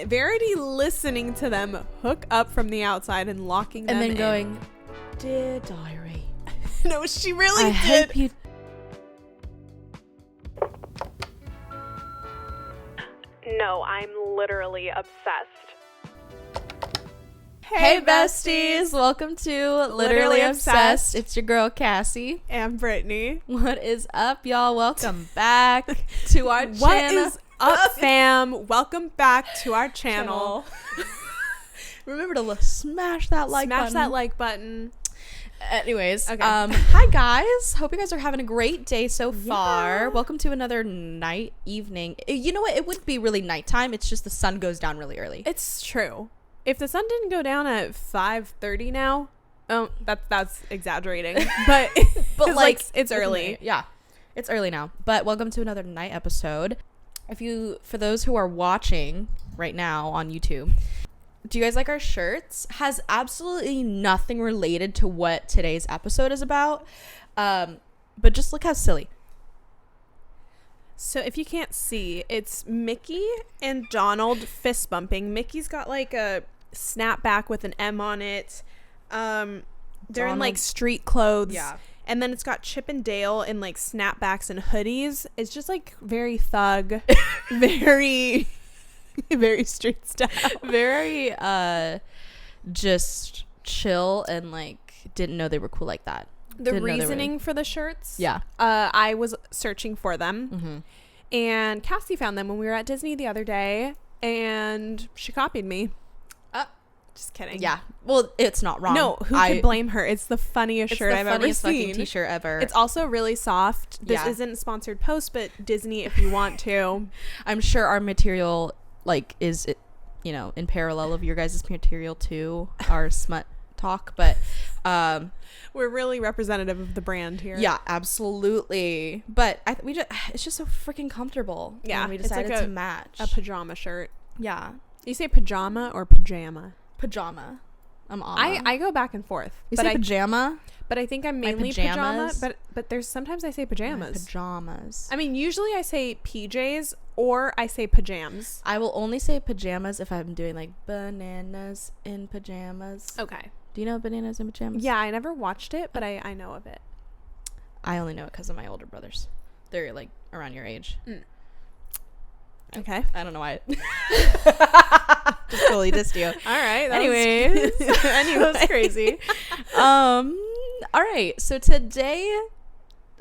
Verity listening to them hook up from the outside and locking them in. And then going, "Dear diary." No, she really I did. hope you... No, I'm literally obsessed. Hey besties, welcome to Literally Obsessed. It's your girl Cassy and Brittany. What is up, y'all? Welcome back to our channel. What is up, fam? Welcome back to our channel. Remember to smash that like button. Smash that like button. Anyways, okay. Hi guys. Hope you guys are having a great day so far. Welcome to another evening. You know what? It wouldn't be really nighttime. It's just the sun goes down really early. It's true. If the sun didn't go down at 5:30 now, that's exaggerating. But like it's early. Yeah, it's early now. But welcome to another night episode. For those who are watching right now on YouTube, do you guys like our shirts? Has absolutely nothing related to what today's episode is about. But just look how silly. So if you can't see, it's Mickey and Donald fist bumping. Mickey's got like a snapback with an M on it. They're in like street clothes. Yeah. And then it's got Chip and Dale in like snapbacks and hoodies. It's just like very thug, very, very street style. Very just chill and like didn't know they were cool like that. The reasoning for the shirts. Yeah. I was searching for them. Mm-hmm. And Cassy found them when we were at Disney the other day. And she copied me. Just kidding. Yeah. Well, it's not wrong. No, who could blame her? It's the funniest shirt I've ever seen. It's the funniest fucking t-shirt ever. It's also really soft. This isn't a sponsored post, but Disney, if you want to. I'm sure our material like is, you know, in parallel of your guys' material too, our smut talk, but we're really representative of the brand here. Yeah, absolutely. But it's just so freaking comfortable. Yeah, we decided it's like to match a pajama shirt. Yeah. You say pajama or pajama? Pajama. I go back and forth. You say pajama? But I think I'm mainly pajama. But there's sometimes I say pajamas. Pajamas. I mean, usually I say PJs or I say pajams. I will only say pajamas if I'm doing like bananas in pajamas. Okay. Do you know Bananas in Pajamas? Yeah, I never watched it, but I know of it. I only know it because of my older brothers. They're like around your age. Mm. Okay. I don't know why. Just totally dissed you. All right. Anyways. That was crazy. All right. So today,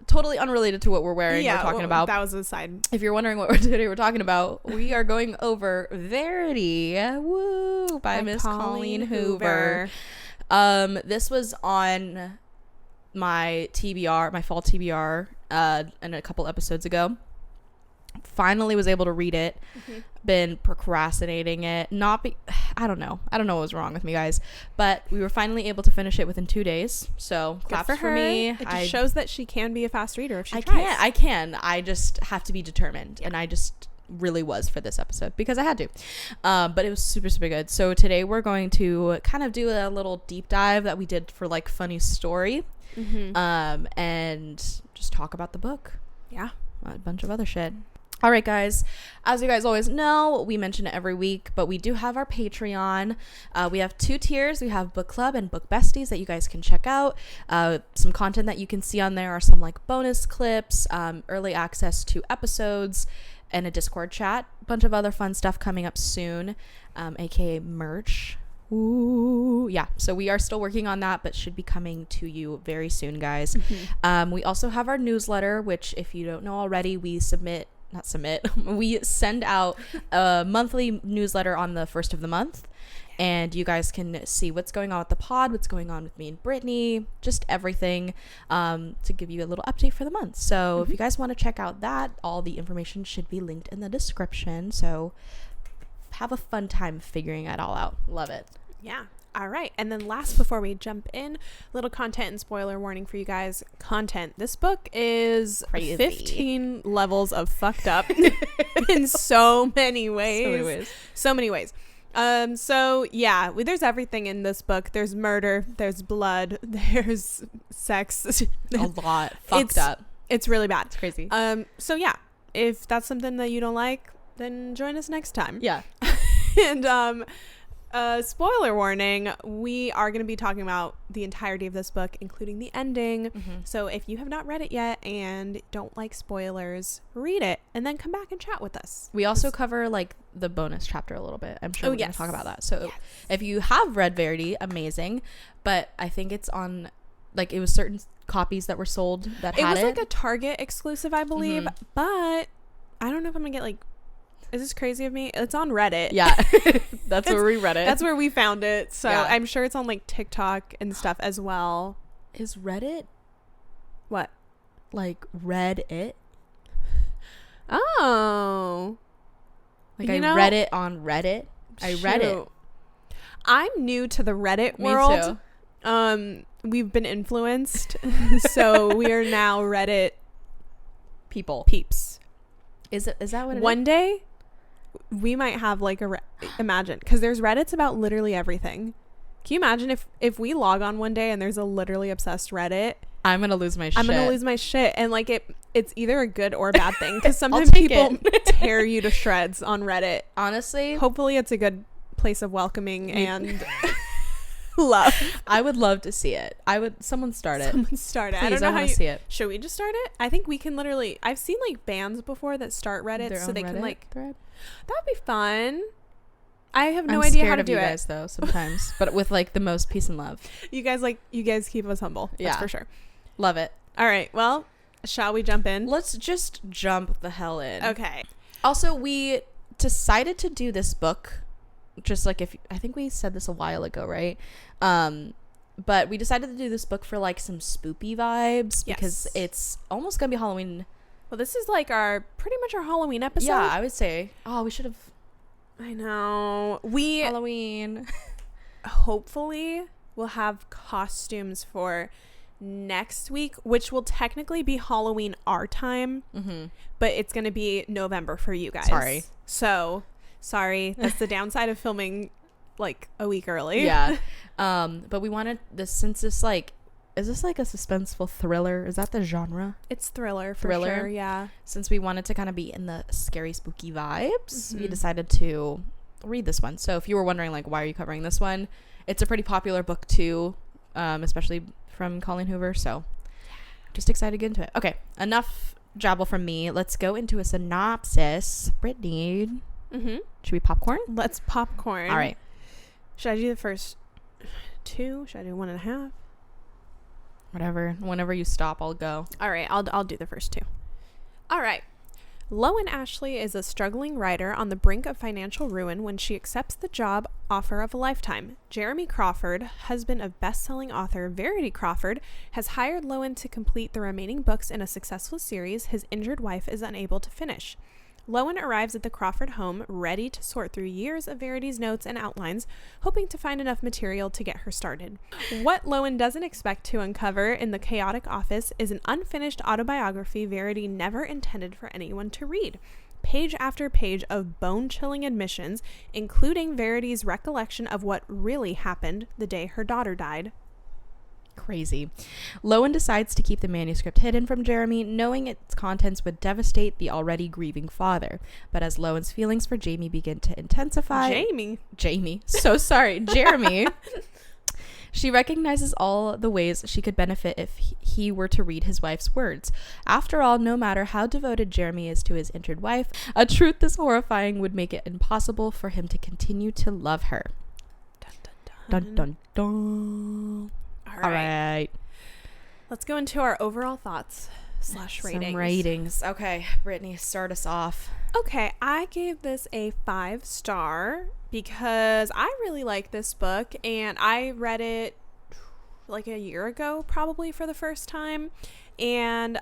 totally unrelated to what we're wearing, we're talking about. That was a side. If you're wondering what today we're talking about, we are going over Verity, woo, by Miss Colleen Hoover. This was on my TBR, my fall TBR, and a couple episodes ago. Finally was able to read it. Mm-hmm. Been procrastinating it. I don't know what was wrong with me, guys. But we were finally able to finish it within 2 days. So claps for me. It just shows that she can be a fast reader if she tries. I can. I just have to be determined. Yeah. And I just really was for this episode because I had to. But it was super, super good. So today we're going to kind of do a little deep dive that we did for like funny story. Mm-hmm. And just talk about the book. Yeah. A bunch of other shit. All right, guys, as you guys always know, we mention it every week, but we do have our Patreon. We have 2 tiers. We have Book Club and Book Besties that you guys can check out. Some content that you can see on there are some like bonus clips, early access to episodes, and a Discord chat. A bunch of other fun stuff coming up soon, aka merch. Ooh, yeah. So we are still working on that, but should be coming to you very soon, guys. Mm-hmm. We also have our newsletter, which if you don't know already, we we send out a monthly newsletter on the 1st of the month, and you guys can see what's going on with the pod, what's going on with me and Brittany, just everything, to give you a little update for the month. So if you guys want to check out that, all the information should be linked in the description. So have a fun time figuring it all out. Love it. Yeah. All right. And then last, before we jump in, little content and spoiler warning for you guys. Content. This book is crazy. 15 levels of fucked up in so many ways. So many ways. So yeah, there's everything in this book. There's murder, there's blood, there's sex. A lot. Fucked up. It's really bad. It's crazy. So yeah, if that's something that you don't like, then join us next time. Yeah. And spoiler warning, we are going to be talking about the entirety of this book, including the ending. So if you have not read it yet and don't like spoilers, read it and then come back and chat with us. We also cover like the bonus chapter a little bit. I'm sure we're going to talk about that. So if you have read Verity, amazing. But I think it's on, like, it was certain copies that were sold that had it. It was like a Target exclusive, I believe. But I don't know if I'm going to get like, is this crazy of me? It's on Reddit. Yeah. That's where we read it. That's where we found it. So I'm sure it's on like TikTok and stuff as well. Is Reddit? What? Like read it? Oh. Like I read it on Reddit. I read it. I'm new to the Reddit world. Me too. We've been influenced. So we are now Reddit peeps. Is that what it is? One day we might have like imagine, because there's Reddits about literally everything. Can you imagine if we log on one day and there's a literally obsessed Reddit? I'm gonna lose my shit. And like it's either a good or a bad thing, because sometimes people tear you to shreds on Reddit. Honestly, hopefully it's a good place of welcoming and love. I would love to see it. Someone start it. Please, I don't know how see it. Should we just start it? I think we can literally. I've seen like bands before that start Reddit so they can like thread. That'd be fun. I have no idea how to do you it. guys though sometimes, but with like the most peace and love. You guys keep us humble. That's for sure. Love it. All right. Well, shall we jump in? Let's just jump the hell in. Okay. Also, we decided to do this book. Just like I think we said this a while ago, right? But we decided to do this book for like some spoopy vibes because it's almost gonna be Halloween. Well, this is like pretty much our Halloween episode. Yeah, I would say. Oh, we should have. I know. Halloween. Hopefully, we'll have costumes for next week, which will technically be Halloween our time, but it's gonna be November for you guys. Sorry, that's the downside of filming like a week early. Yeah. But we wanted this, since this like, is this like a suspenseful thriller? Is that the genre? It's thriller for sure. Yeah. Since we wanted to kind of be in the scary, spooky vibes, we decided to read this one. So if you were wondering like, why are you covering this one? It's a pretty popular book too, especially from Colleen Hoover. So just excited to get into it. Okay, enough jabble from me. Let's go into a synopsis. Brittany. Should we popcorn? Let's popcorn. All right. Should I do the first 2? Should I do 1.5? Whatever. Whenever you stop, I'll go. All right. I'll do the first 2. All right. Lowen Ashley is a struggling writer on the brink of financial ruin when she accepts the job offer of a lifetime. Jeremy Crawford, husband of best-selling author Verity Crawford, has hired Lowen to complete the remaining books in a successful series his injured wife is unable to finish. Lowen arrives at the Crawford home, ready to sort through years of Verity's notes and outlines, hoping to find enough material to get her started. What Lowen doesn't expect to uncover in the chaotic office is an unfinished autobiography Verity never intended for anyone to read. Page after page of bone-chilling admissions, including Verity's recollection of what really happened the day her daughter died. Crazy. Lowen decides to keep the manuscript hidden from Jeremy, knowing its contents would devastate the already grieving father. But as Lowen's feelings for Jamie begin to intensify... Jamie. So sorry. Jeremy. She recognizes all the ways she could benefit if he were to read his wife's words. After all, no matter how devoted Jeremy is to his injured wife, a truth this horrifying would make it impossible for him to continue to love her. Dun, dun, dun. Dun, dun, dun. All right. Let's go into our overall thoughts / ratings. Some ratings. Okay, Brittany, start us off. Okay, I gave this a 5-star because I really like this book, and I read it like a year ago, probably for the first time. And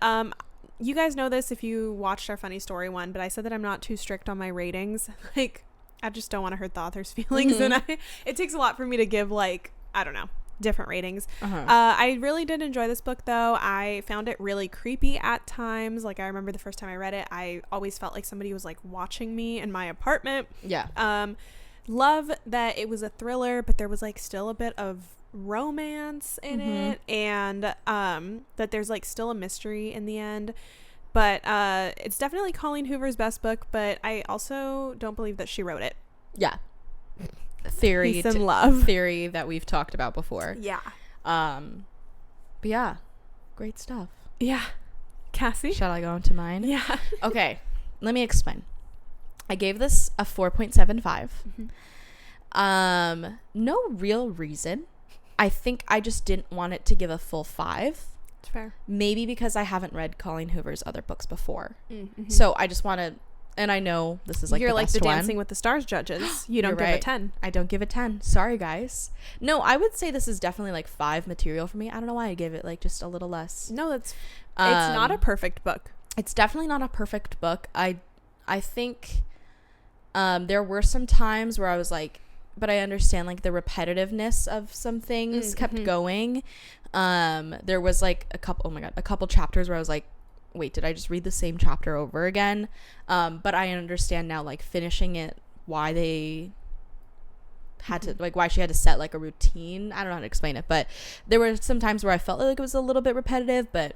you guys know this if you watched our funny story one, but I said that I'm not too strict on my ratings. Like, I just don't want to hurt the author's feelings, and it takes a lot for me to give, like, I don't know, different ratings. I really did enjoy this book though. I found it really creepy at times. Like, I remember the first time I read it, I always felt like somebody was like watching me in my apartment. Love that it was a thriller, but there was like still a bit of romance in it, and that there's like still a mystery in the end. But it's definitely Colleen Hoover's best book, but I also don't believe that she wrote it. Yeah. theory Peace and love. theory that we've talked about before. Yeah. But yeah, great stuff. Yeah. Cassie? Shall I go into mine? Yeah. Okay, let me explain. I gave this a 4.75. No real reason. I think I just didn't want it to give a full 5. It's fair. Maybe because I haven't read Colleen Hoover's other books before. So I just want to, and I know this is like you're the like best the one. Dancing with the Stars judges. You don't You're give a right. 10. I don't give a 10. Sorry, guys. No, I would say this is definitely like 5 material for me. I don't know why I gave it like just a little less. No, it's not a perfect book. It's definitely not a perfect book. I think there were some times where I was like, but I understand like the repetitiveness of some things kept going. There was like a couple chapters where I was like, wait, did I just read the same chapter over again? But I understand now, like finishing it, why they had to, like why she had to set like a routine. I don't know how to explain it, but there were some times where I felt like it was a little bit repetitive, but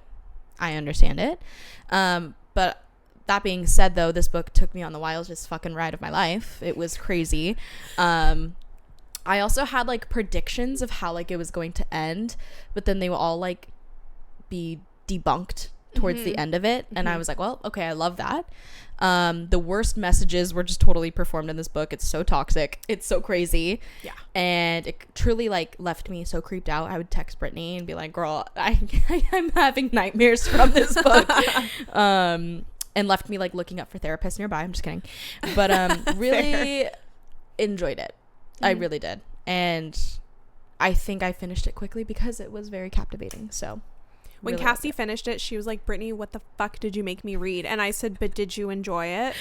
I understand it. But that being said, though, this book took me on the wildest fucking ride of my life. It was crazy. I also had like predictions of how like it was going to end, but then they will all like be debunked towards the end of it. And I was like, well, okay, I love that. The worst messages were just totally performed in this book. It's so toxic. It's so crazy. Yeah. And it truly like left me so creeped out. I would text Brittany and be like, girl, I'm having nightmares from this book. And left me like looking up for therapists nearby. I'm just kidding. But really enjoyed it. I really did. And I think I finished it quickly because it was very captivating. So when really Cassie finished it, she was like, Brittany, what the fuck did you make me read? And I said, but did you enjoy it?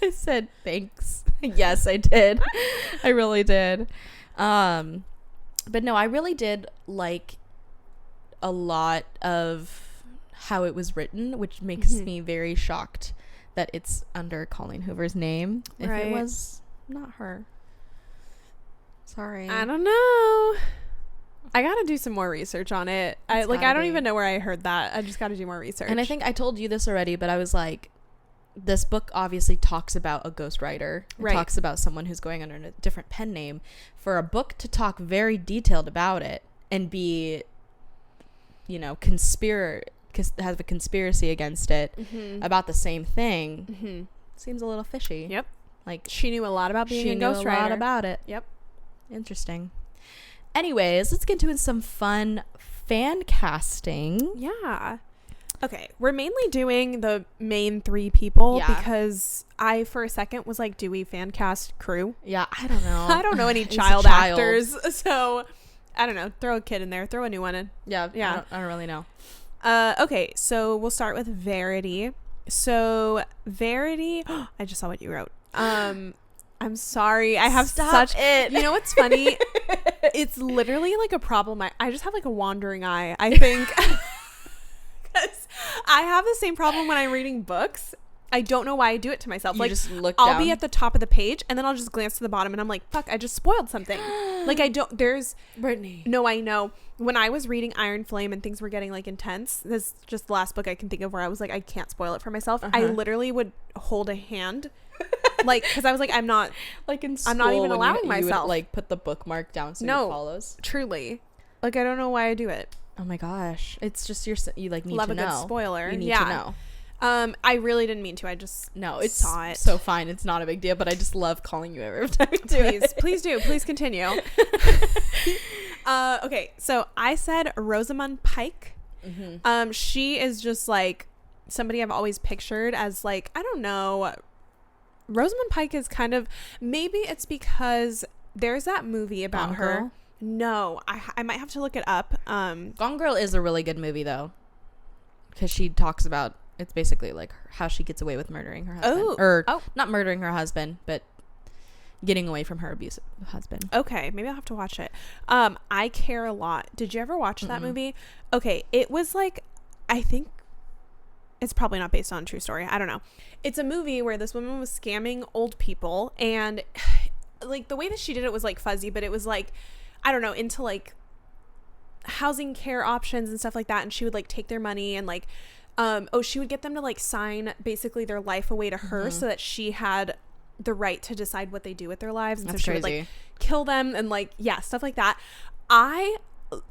I said, thanks. Yes, I did. I really did. But no, I really did like a lot of how it was written, which makes me very shocked that it's under Colleen Hoover's name. If it was not her. Sorry. I don't know. I gotta do some more research on it. I don't even know where I heard that. I just gotta do more research. And I think I told you this already, but I was like, this book obviously talks about a ghostwriter. It talks about someone who's going under a different pen name. For a book to talk very detailed about it and be, you know, have a conspiracy against it about the same thing seems a little fishy. Yep. Like she knew a lot about being a ghostwriter. She knew a lot about it. Yep. Interesting. Anyways, let's get into some fun fan casting. Yeah. Okay, we're mainly doing the main 3 people because I, for a second, was like, do we fan cast crew? Yeah, I don't know. I don't know any child actors, so I don't know. Throw a kid in there. Throw a new one in. Yeah. I don't really know. Okay, so we'll start with Verity. So Verity, I just saw what you wrote. I'm sorry. I have it. You know what's funny? It's literally like a problem. I just have like a wandering eye, I think. Because I have the same problem when I'm reading books. I don't know why I do it to myself. You like just look I'll down. be at the top of the page and then I'll just glance to the bottom and I'm like, fuck, I just spoiled something. Like Brittany. No, I know. When I was reading Iron Flame and things were getting like intense, this is just the last book I can think of where I was like, I can't spoil it for myself. I literally would hold a hand, like, because I was like, I'm not like in school, I'm not even allowing you myself would, like put the bookmark down so it follows. Truly, like I don't know why I do it. Oh my gosh, it's just you like need Love to know. Love a good spoiler. You need to know. I really didn't mean to. I just saw it. So fine. It's not a big deal, but I just love calling you every time we do it. Please do. Please continue. Okay, so I said Rosamund Pike. She is just like somebody I've always pictured as like, I don't know. Rosamund Pike is kind of, maybe it's because there's that movie about her. Girl? No, I might have to look it up. Gone Girl is a really good movie though, because she talks about, it's basically like how she gets away with murdering her husband. Not murdering her husband, but getting away from her abusive husband. Okay, maybe I'll have to watch it. I Care a Lot. Did you ever watch that movie? Okay, it was like, I think it's probably not based on a true story. I don't know. It's a movie where this woman was scamming old people, and like the way that she did it was like fuzzy, but it was like, I don't know, into like housing care options and stuff like that. And she would like take their money and like, she would get them to like sign basically their life away to her so that she had the right to decide what they do with their lives. And That's so she crazy. would like kill them and like, yeah, stuff like that. I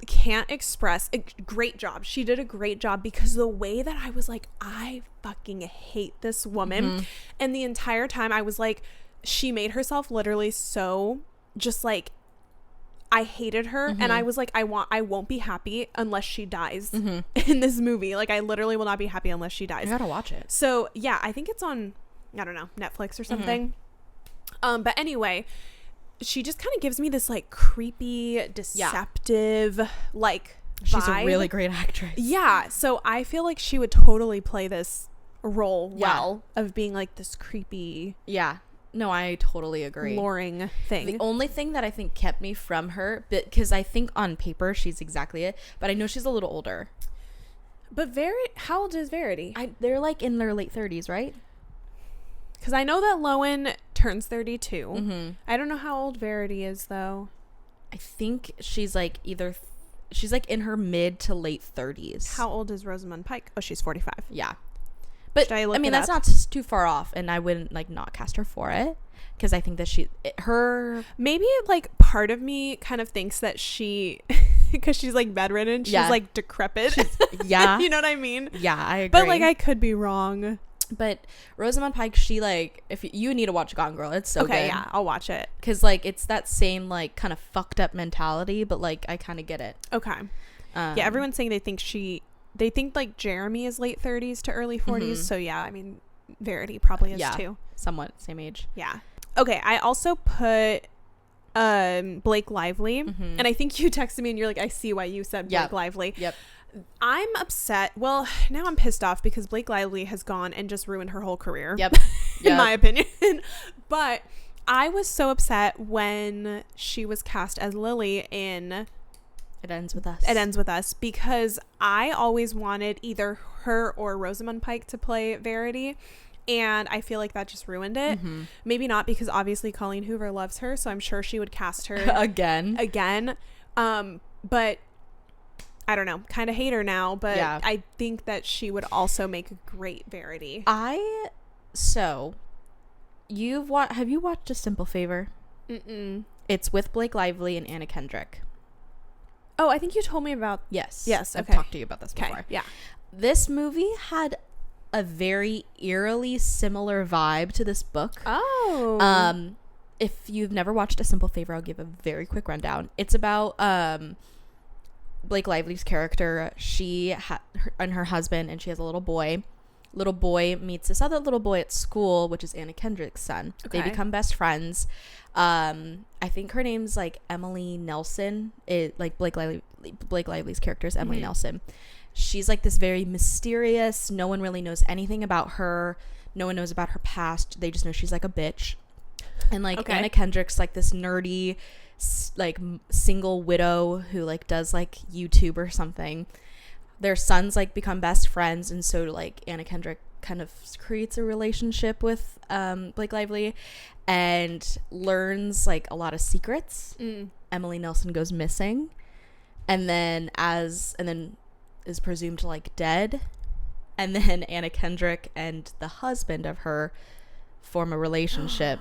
can't express a great job. She did a great job because the way that I was like, I fucking hate this woman. And the entire time I was like, she made herself literally so just like, I hated her. And I was like, I won't be happy unless she dies in this movie. Like, I literally will not be happy unless she dies. I gotta watch it. So yeah, I think it's on, I don't know, Netflix or something. But anyway, she just kind of gives me this like creepy, deceptive, like she's vibe. a really great actress. Yeah. So I feel like she would totally play this role well of being like this creepy. Yeah. No, I totally agree. Luring thing. The only thing that I think kept me from her, because I think on paper she's exactly it, but I know she's a little older. But how old is Verity? They're like in their late 30s, right? Because I know that Lowen turns 32. I don't know how old Verity is though. I think she's like she's like in her mid to late 30s. How old is Rosamund Pike? Oh, she's 45. Yeah. But I mean, that's not too far off, and I wouldn't like not cast her for it, because I think that maybe like part of me kind of thinks that she, because she's like bedridden, she's like decrepit. Yeah. You know what I mean? Yeah, I agree. But like I could be wrong. But Rosamund Pike, she like, if you need to watch Gone Girl, it's so good. Okay, yeah, I'll watch it. Because like it's that same like kind of fucked up mentality, but like I kind of get it. Okay. Yeah, everyone's saying they think like Jeremy is late 30s to early 40s. So yeah, I mean, Verity probably is too. Somewhat same age. Yeah. Okay, I also put Blake Lively, and I think you texted me and you're like, I see why you said Blake Lively. Yep. I'm upset. Well, now I'm pissed off because Blake Lively has gone and just ruined her whole career. Yep. In my opinion. But I was so upset when she was cast as Lily in It Ends With Us. It Ends With Us, because I always wanted either her or Rosamund Pike to play Verity, and I feel like that just ruined it. Maybe not, because obviously Colleen Hoover loves her, so I'm sure she would cast her again. But I don't know, kind of hate her now, but I think that she would also make a great Verity. Have you watched A Simple Favor? It's with Blake Lively and Anna Kendrick. Oh, I think you told me about... Yes. Okay. I've talked to you about this before. Yeah. This movie had a very eerily similar vibe to this book. Oh. If you've never watched A Simple Favor, I'll give a very quick rundown. It's about Blake Lively's character. She and her husband, and she has a little boy. Little boy meets this other little boy at school, which is Anna Kendrick's son. Okay. They become best friends. I think her name's like Emily Nelson. Like Blake Lively's character is Emily Nelson. She's like this very mysterious. No one really knows anything about her. No one knows about her past. They just know she's like a bitch. And like Anna Kendrick's like this nerdy, like single widow who like does like YouTube or something. Their sons like become best friends, and so like Anna Kendrick kind of creates a relationship with Blake Lively and learns like a lot of secrets. Emily Nelson goes missing, and then is presumed like dead, and then Anna Kendrick and the husband of her form a relationship.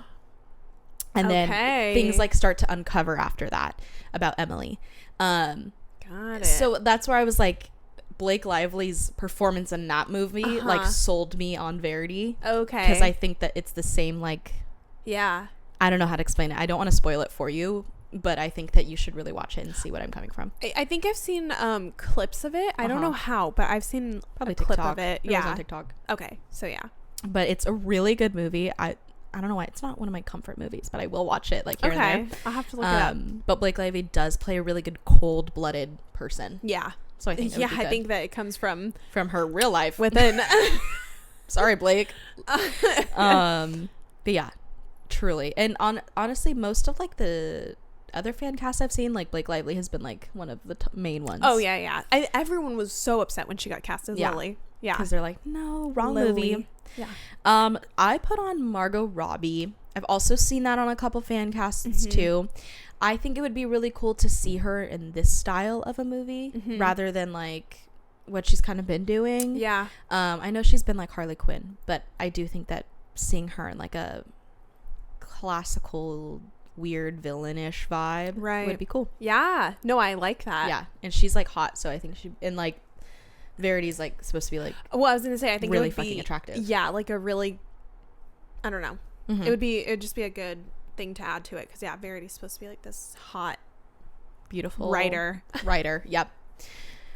And then things like start to uncover after that about Emily. Got it. So that's where I was like, Blake Lively's performance in that movie like sold me on Verity. Okay. Because I think that it's the same, like, I don't know how to explain it. I don't want to spoil it for you, but I think that you should really watch it and see what I'm coming from. I think I've seen clips of it. I don't know how, but I've seen probably a clip of it. It was on TikTok. Okay. So yeah. But it's a really good movie. I don't know why it's not one of my comfort movies, but I will watch it like here and there. I'll have to look it up. But Blake Lively does play a really good cold-blooded person. Yeah. So I think I think that it comes from her real life within. Sorry, Blake. But yeah, truly. And honestly, most of like the other fan casts I've seen, like Blake Lively has been like one of the main ones. Oh yeah. Everyone was so upset when she got cast as Lily. Yeah. Because they're like, no, wrong Lily. movie. Yeah. I put on Margot Robbie. I've also seen that on a couple fan casts too. I think it would be really cool to see her in this style of a movie rather than like what she's kind of been doing. Yeah. I know she's been like Harley Quinn, but I do think that seeing her in like a classical weird villainish vibe, right, would be cool. Yeah, no, I like that. Yeah, and she's like hot, so I think she, and like Verity's like supposed to be like, well, I was gonna say, I think really it would fucking be, attractive. Yeah, like a really, I don't know, Mm-hmm. it would just be a good thing to add to it, because yeah, Verity's supposed to be like this hot, beautiful writer. Yep.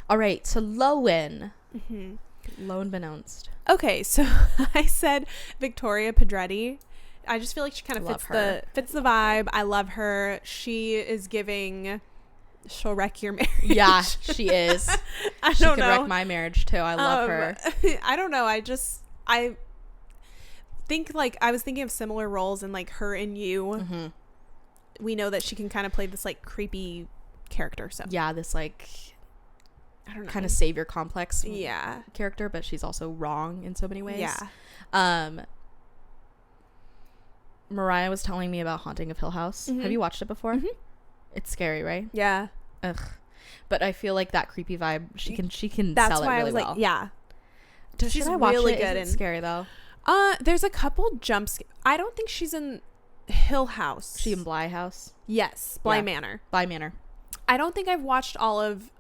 All right, so Lowen. Mm-hmm. Lowen Benounced. Okay, so I said Victoria Pedretti. I just feel like she kind of fits the vibe. I love her. She is giving, she'll wreck your marriage. Yeah, she is. She could wreck my marriage too. I love her. I don't know. I think, like, I was thinking of similar roles in like Her and You. Mm-hmm. We know that she can kind of play this like creepy character. So yeah, this like, I don't know, kind of savior complex character, but she's also wrong in so many ways. Yeah. Mariah was telling me about Haunting of Hill House. Mm-hmm. Have you watched it before? Mm-hmm. It's scary, right? Yeah. Ugh. But I feel like that creepy vibe, she can That's sell it why really I was well. like, yeah. She's really good and scary though. There's a couple jumps. I don't think she's in Hill House. She in Bly House? Yes, Bly Manor. Bly Manor. I don't think I've watched all of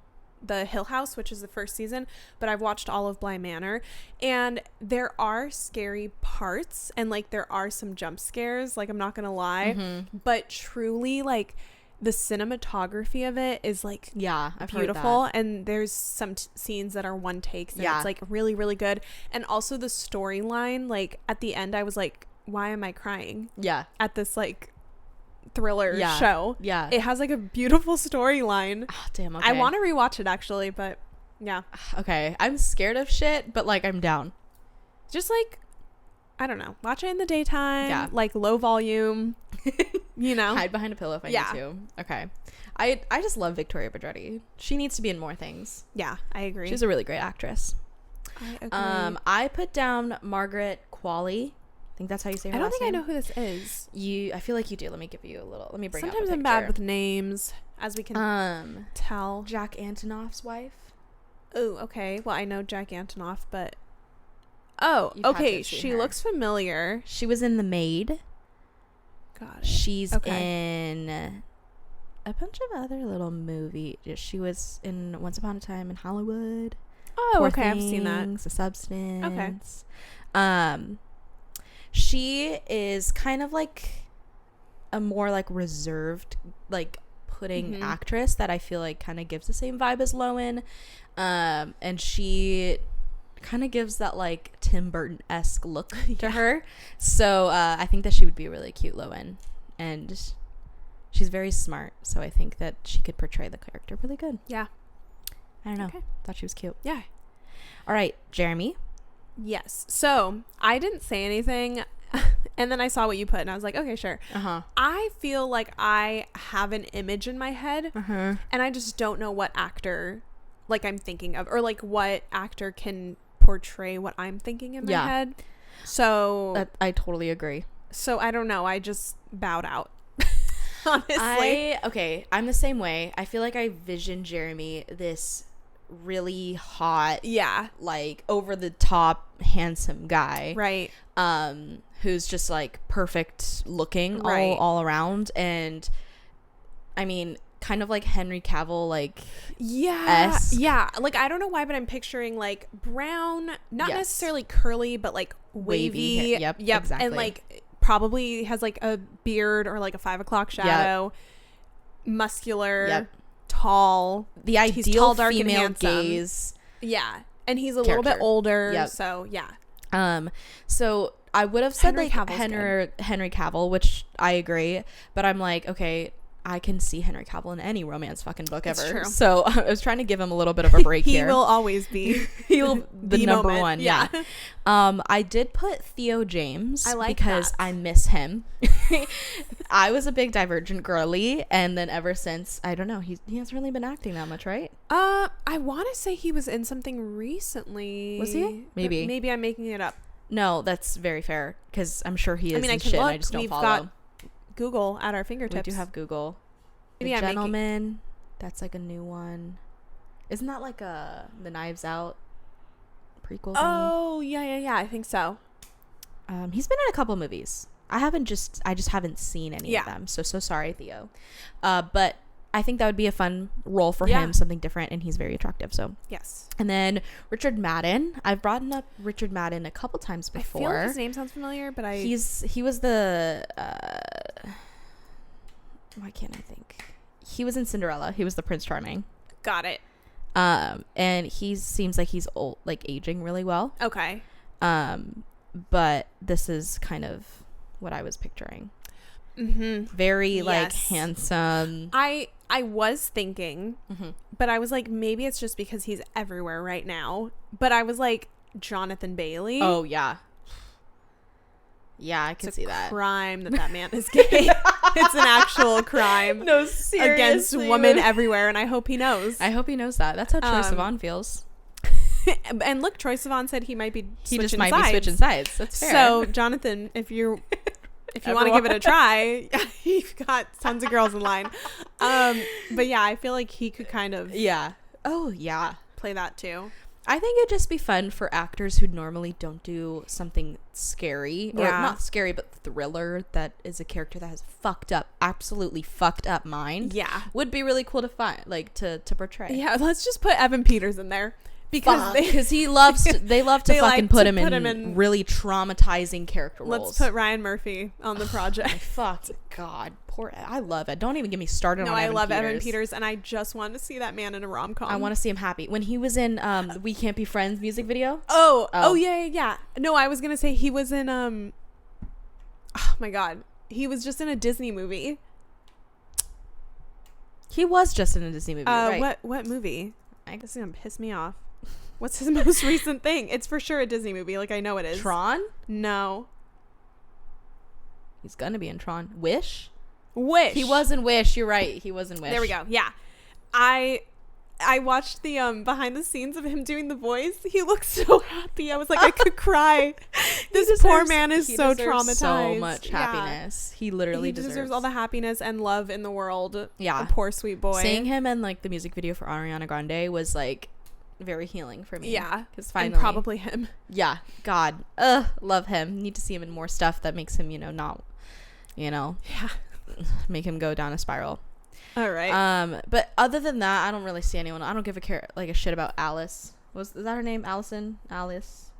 the Hill House, which is the first season, but I've watched all of Bly Manor, and there are scary parts, and like there are some jump scares, like I'm not gonna lie, mm-hmm. but truly like the cinematography of it is like I've beautiful, heard that. and there's some scenes that are one takes, and it's like really, really good. And also the storyline, like at the end I was like, why am I crying at this like thriller show? It has like a beautiful storyline. Oh, damn. Okay. I want to rewatch it actually, but yeah. Okay, I'm scared of shit, but like I'm down. Just like, I don't know, watch it in the daytime, like low volume. You know, hide behind a pillow if I need to. Okay. I just love Victoria Pedretti. She needs to be in more things. Yeah, I agree. She's a really great actress. I agree. I put down Margaret Qualley. I think that's how you say her last name. I don't think I know who this is. I feel like you do. Let me give you a little. Let me bring. Sometimes I'm bad with names, as we can tell. Jack Antonoff's wife. Oh, okay. Well, I know Jack Antonoff, but okay. She looks familiar. She was in The Maid. Got it. She's in a bunch of other little movies. She was in Once Upon a Time in Hollywood. Oh, Poor okay. Things, I've seen that. The Substance. Okay. She is kind of like a more like reserved, like pudding actress that I feel like kind of gives the same vibe as Lowen. And she kind of gives that like Tim Burton-esque look to her. So I think that she would be a really cute Lowen. And she's very smart. So I think that she could portray the character really good. Yeah. I don't know. Okay. Thought she was cute. Yeah. All right, Jeremy. Yes. So I didn't say anything, and then I saw what you put, and I was like, okay, sure. I feel like I have an image in my head, and I just don't know what actor, like, I'm thinking of, or like what actor can portray what I'm thinking in my head. So I totally agree. So I don't know. I just bowed out. Honestly, I'm the same way. I feel like I vision Jeremy this really hot, like over the top handsome guy, right? Who's just like perfect looking all around, and I mean kind of like Henry Cavill, like like I don't know why, but I'm picturing like brown, not necessarily curly, but like wavy. Yep, exactly. And like probably has like a beard or like a 5 o'clock shadow, muscular, tall, the ideal tall, dark, female gaze. And he's a little bit older. So so I would have said like Henry Cavill, which I agree, but I'm like, okay, I can see Henry Cavill in any romance fucking book ever. True. So I was trying to give him a little bit of a break here. He will always be the number one. Yeah. I did put Theo James because I miss him. I was a big Divergent girly, and then ever since, I don't know, he hasn't really been acting that much, right? I want to say he was in something recently. Was he? Maybe I'm making it up. No, that's very fair, because I'm sure he is. I mean, I can shit, look. I just don't follow. Got Google at our fingertips. We do have Google. The Gentleman, that's like a new one. Isn't that like the Knives Out prequel thing? Oh, yeah, I think so. He's been in a couple movies. I just haven't seen any of them. So sorry, Theo. But I think that would be a fun role for him, something different, and he's very attractive. So yes. And then Richard Madden. I've brought up Richard Madden a couple times before. I feel like his name sounds familiar, but he was the why can't I think? He was in Cinderella. He was the Prince Charming. Got it. And he seems like he's old, like aging really well. Okay. But this is kind of what I was picturing. Very like handsome. I was thinking, but I was like, maybe it's just because he's everywhere right now. But I was like, Jonathan Bailey. Oh yeah. Yeah, I can see that. Crime that man is gay. It's an actual crime. No, seriously. Against women everywhere, and I hope he knows. I hope he knows that. That's how Troye Sivan feels. And look, Troye Sivan said he might be be switching sides. That's fair. So, Jonathan, if you want to give it a try, you've got tons of girls in line. But yeah, I feel like he could kind of play that too. I think it'd just be fun for actors who normally don't do something scary, or not scary, but thriller, that is a character that has absolutely fucked up mind. Yeah, would be really cool to find, like to portray. Yeah, let's just put Evan Peters in there. Because they love to fucking put him in really traumatizing character roles. Let's put Ryan Murphy on the project. Fuck God, poor. I love it. Don't even get me started on Evan Peters. No, I love Evan Peters, and I just want to see that man in a rom-com. I want to see him happy. When he was in the We Can't Be Friends music video. Oh yeah. No, I was gonna say he was in oh my God, he was just in a Disney movie. He was just in a Disney movie. Right? What movie? I guess it's gonna piss me off. What's his most recent thing? It's for sure a Disney movie. Like, I know it is. Tron? No. He's gonna be in Tron. Wish? He was in Wish. You're right. He was in Wish. There we go. Yeah. I watched the behind the scenes of him doing the voice. He looks so happy. I was like, I could cry. This poor man is so traumatized. So much happiness. He literally deserves all the happiness and love in the world. Yeah. The poor sweet boy. Seeing him in like the music video for Ariana Grande was like very healing for me. Yeah, because finally, and probably him. Yeah, God, love him. Need to see him in more stuff that makes him, not, make him go down a spiral. All right. But other than that, I don't really see anyone. I don't give a shit about Alice. Is that her name? Allison? Alice?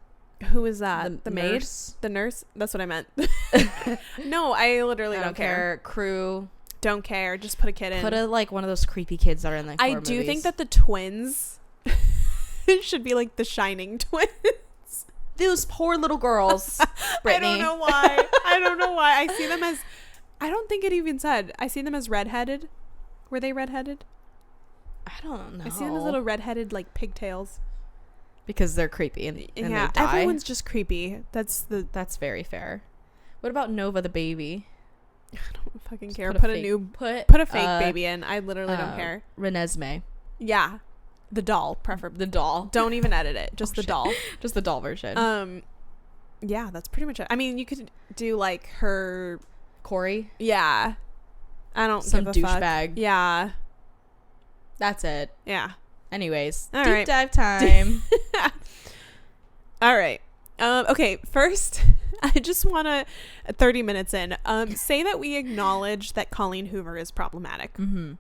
Who is that? The maid? Nurse? The nurse? That's what I meant. No, I literally don't care. Crew. Don't care. Just put a kid in. Put one of those creepy kids that are in like horror movies. Think that the twins should be like the Shining twins. Those poor little girls. Brittany. I don't know why. I see them as, I don't think it even said, I see them as redheaded. Were they redheaded? I don't know. I see them as little redheaded like pigtails. Because they're creepy and they die. Everyone's just creepy. That's very fair. What about Nova the baby? I don't fucking care. Put a fake baby in. I literally don't care. Renesmee. Yeah. The doll, preferably. The doll. Don't even edit it. Just the doll. Just the doll version. Yeah, that's pretty much it. I mean, you could do like her Corey. Yeah. I don't Some give a douchebag. Fuck. Yeah. That's it. Yeah. Anyways, all deep right. dive time. All right. Okay, first, I just want to, 30 minutes in, say that we acknowledge that Colleen Hoover is problematic. Mm-hmm.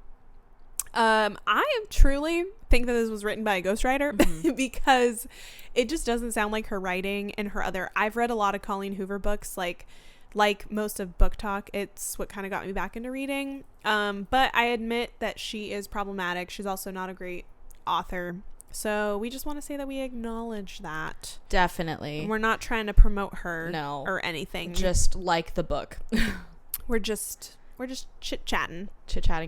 I truly think that this was written by a ghostwriter because it just doesn't sound like her writing and her other. I've read a lot of Colleen Hoover books, like most of Book Talk. It's what kind of got me back into reading. But I admit that she is problematic. She's also not a great author. So we just want to say that we acknowledge that. Definitely. We're not trying to promote her or anything. Just like the book. We're just chit-chatting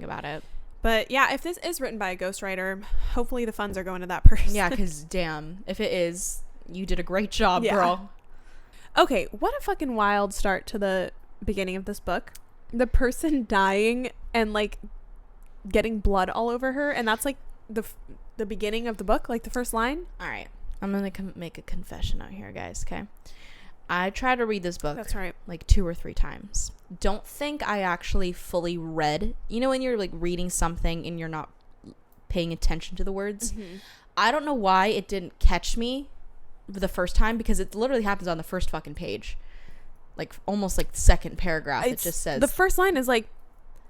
about it. But yeah, if this is written by a ghostwriter, hopefully the funds are going to that person. Yeah, because damn, if it is, you did a great job, girl. Okay, what a fucking wild start to the beginning of this book. The person dying and like getting blood all over her, and that's like the beginning of the book, like the first line. All right, I'm gonna make a confession out here, guys. Okay, I tried to read this book. That's right. Like 2 or 3 times. Don't think I actually fully read. You know when you're like reading something and you're not paying attention to the words? Mm-hmm. I don't know why it didn't catch me the first time, because it literally happens on the first fucking page. like almost like second paragraph. It just says the first line is like,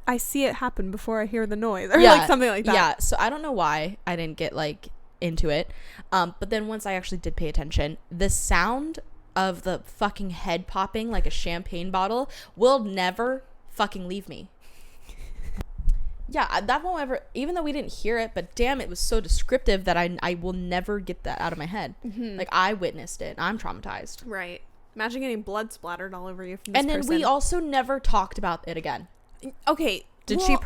I see it happen before I hear the noise, or like something like that. Yeah. So I don't know why I didn't get like into it. But then once I actually did pay attention, the sound of the fucking head popping like a champagne bottle will never fucking leave me. Yeah, that won't ever, even though we didn't hear it, but damn, it was so descriptive that I will never get that out of my head. Like, I witnessed it. I'm traumatized. Right. Imagine getting blood splattered all over you from this And then person. we also never talked about it again. Okay. Did she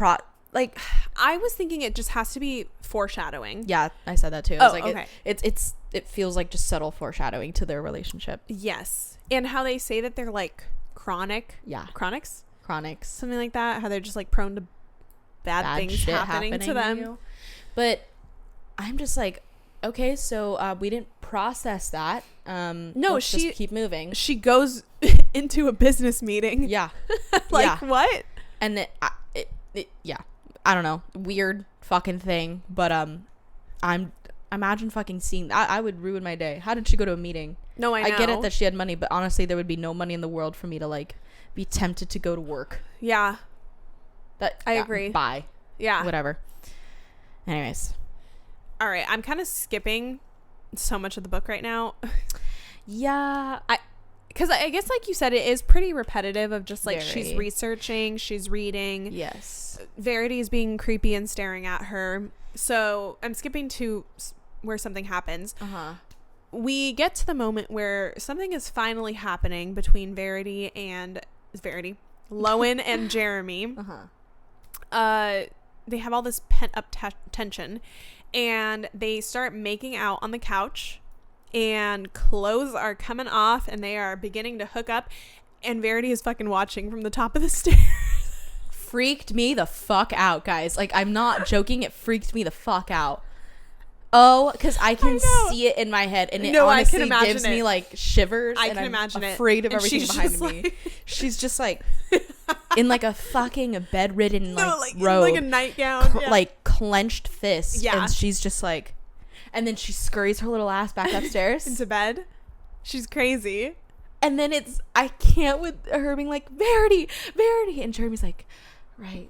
like, I was thinking it just has to be foreshadowing. yeah, I said that too. I was like, okay. It feels like just subtle foreshadowing to their relationship. Yes. And how they say that they're like chronic. Yeah. Chronics? Chronics. Something like that. How they're just like prone to bad things happening to them. But I'm just like, okay, so we didn't process that. No, let's just keep moving. She goes into a business meeting. Yeah. Like, what? And yeah, I don't know, weird fucking thing. But imagine fucking seeing that. I would ruin my day. How did she go to a meeting? No, I know. I get it that she had money, but honestly, there would be no money in the world for me to like be tempted to go to work. Yeah. I Yeah, agree. Bye. Yeah. Whatever. Anyways. All right. I'm kind of skipping so much of the book right now. Yeah. Because I guess, like you said, it is pretty repetitive of just like she's Very. researching, she's reading. Yes. Verity is being creepy and staring at her. So I'm skipping to where something happens. We get to the moment where something is finally happening between Verity, Lowen and Jeremy. They have all this pent up tension, and they start making out on the couch, and clothes are coming off, and they are beginning to hook up, and Verity is fucking watching from the top of the stairs. Freaked me the fuck out, guys. Like, I'm not joking. It freaked me the fuck out. Oh, because I can see it in my head, and it honestly gives me like shivers. I can imagine it. Afraid of everything behind me. She's just like in like a fucking bedridden robe, like a nightgown, like clenched fists. Yeah, and she's just like, and then she scurries her little ass back upstairs into bed. She's crazy. And then I can't with her being like, Verity, and Jeremy's like, right.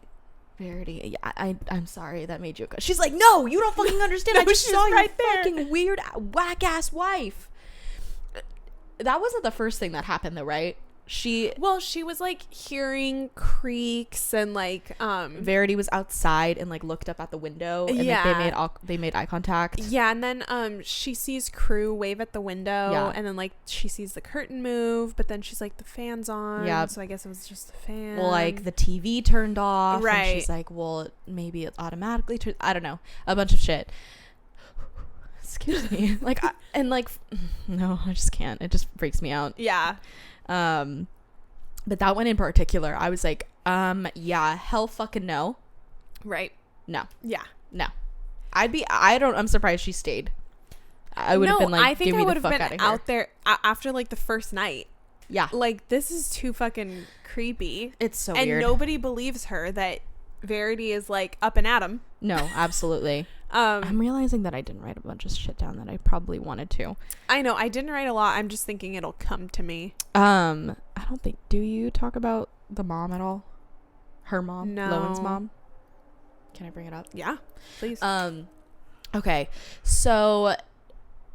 Verity, yeah, I'm sorry that made you. She's like, no, you don't fucking understand. I just saw your fucking weird whack ass wife. That wasn't the first thing that happened though, right? She was like hearing creaks, and like Verity was outside and like looked up at the window, and like, they made eye contact. Yeah, and then she sees Crew wave at the window, and then like she sees the curtain move, but then she's like, the fan's on. Yeah, so I guess it was just the fan. Well, like the TV turned off, right? And she's like, well, maybe it automatically turned. I don't know, a bunch of shit. Excuse me. Like, no, I just can't. It just freaks me out. Yeah. But that one in particular, I was like, yeah, hell fucking no. Right. No. Yeah. No. I'm surprised she stayed. I would have been like, I think give I me would the have fuck been out out there after like the first night. Yeah. Like, this is too fucking creepy. It's so weird. And nobody believes her that Verity is like up and at 'em. No, absolutely. I'm realizing that I didn't write a bunch of shit down that I probably wanted to. I know, I didn't write a lot. I'm just thinking it'll come to me. I don't think. Do you talk about the mom at all? Her mom, no. Lowen's mom. Can I bring it up? Yeah, please. Okay, so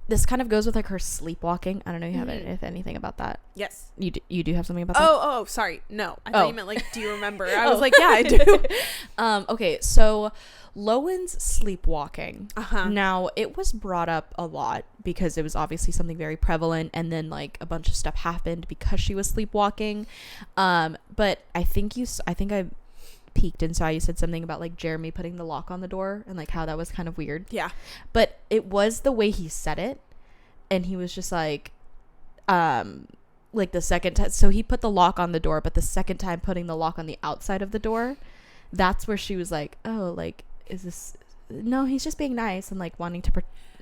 this kind of goes with like her sleepwalking. I don't know if you have if anything about that. Yes. You do have something about that? Oh, sorry. No. I thought you meant like, do you remember? I was like, yeah, I do. Okay, so Lowen's sleepwalking. Uh-huh. Now, it was brought up a lot because it was obviously something very prevalent, and then like a bunch of stuff happened because she was sleepwalking. But I think I peeked and saw you said something about like Jeremy putting the lock on the door and like how that was kind of weird. Yeah. But it was the way he said it, and he was just like the second time, so he put the lock on the door, but the second time putting the lock on the outside of the door, that's where she was like, oh, like, is this, no, he's just being nice and like wanting to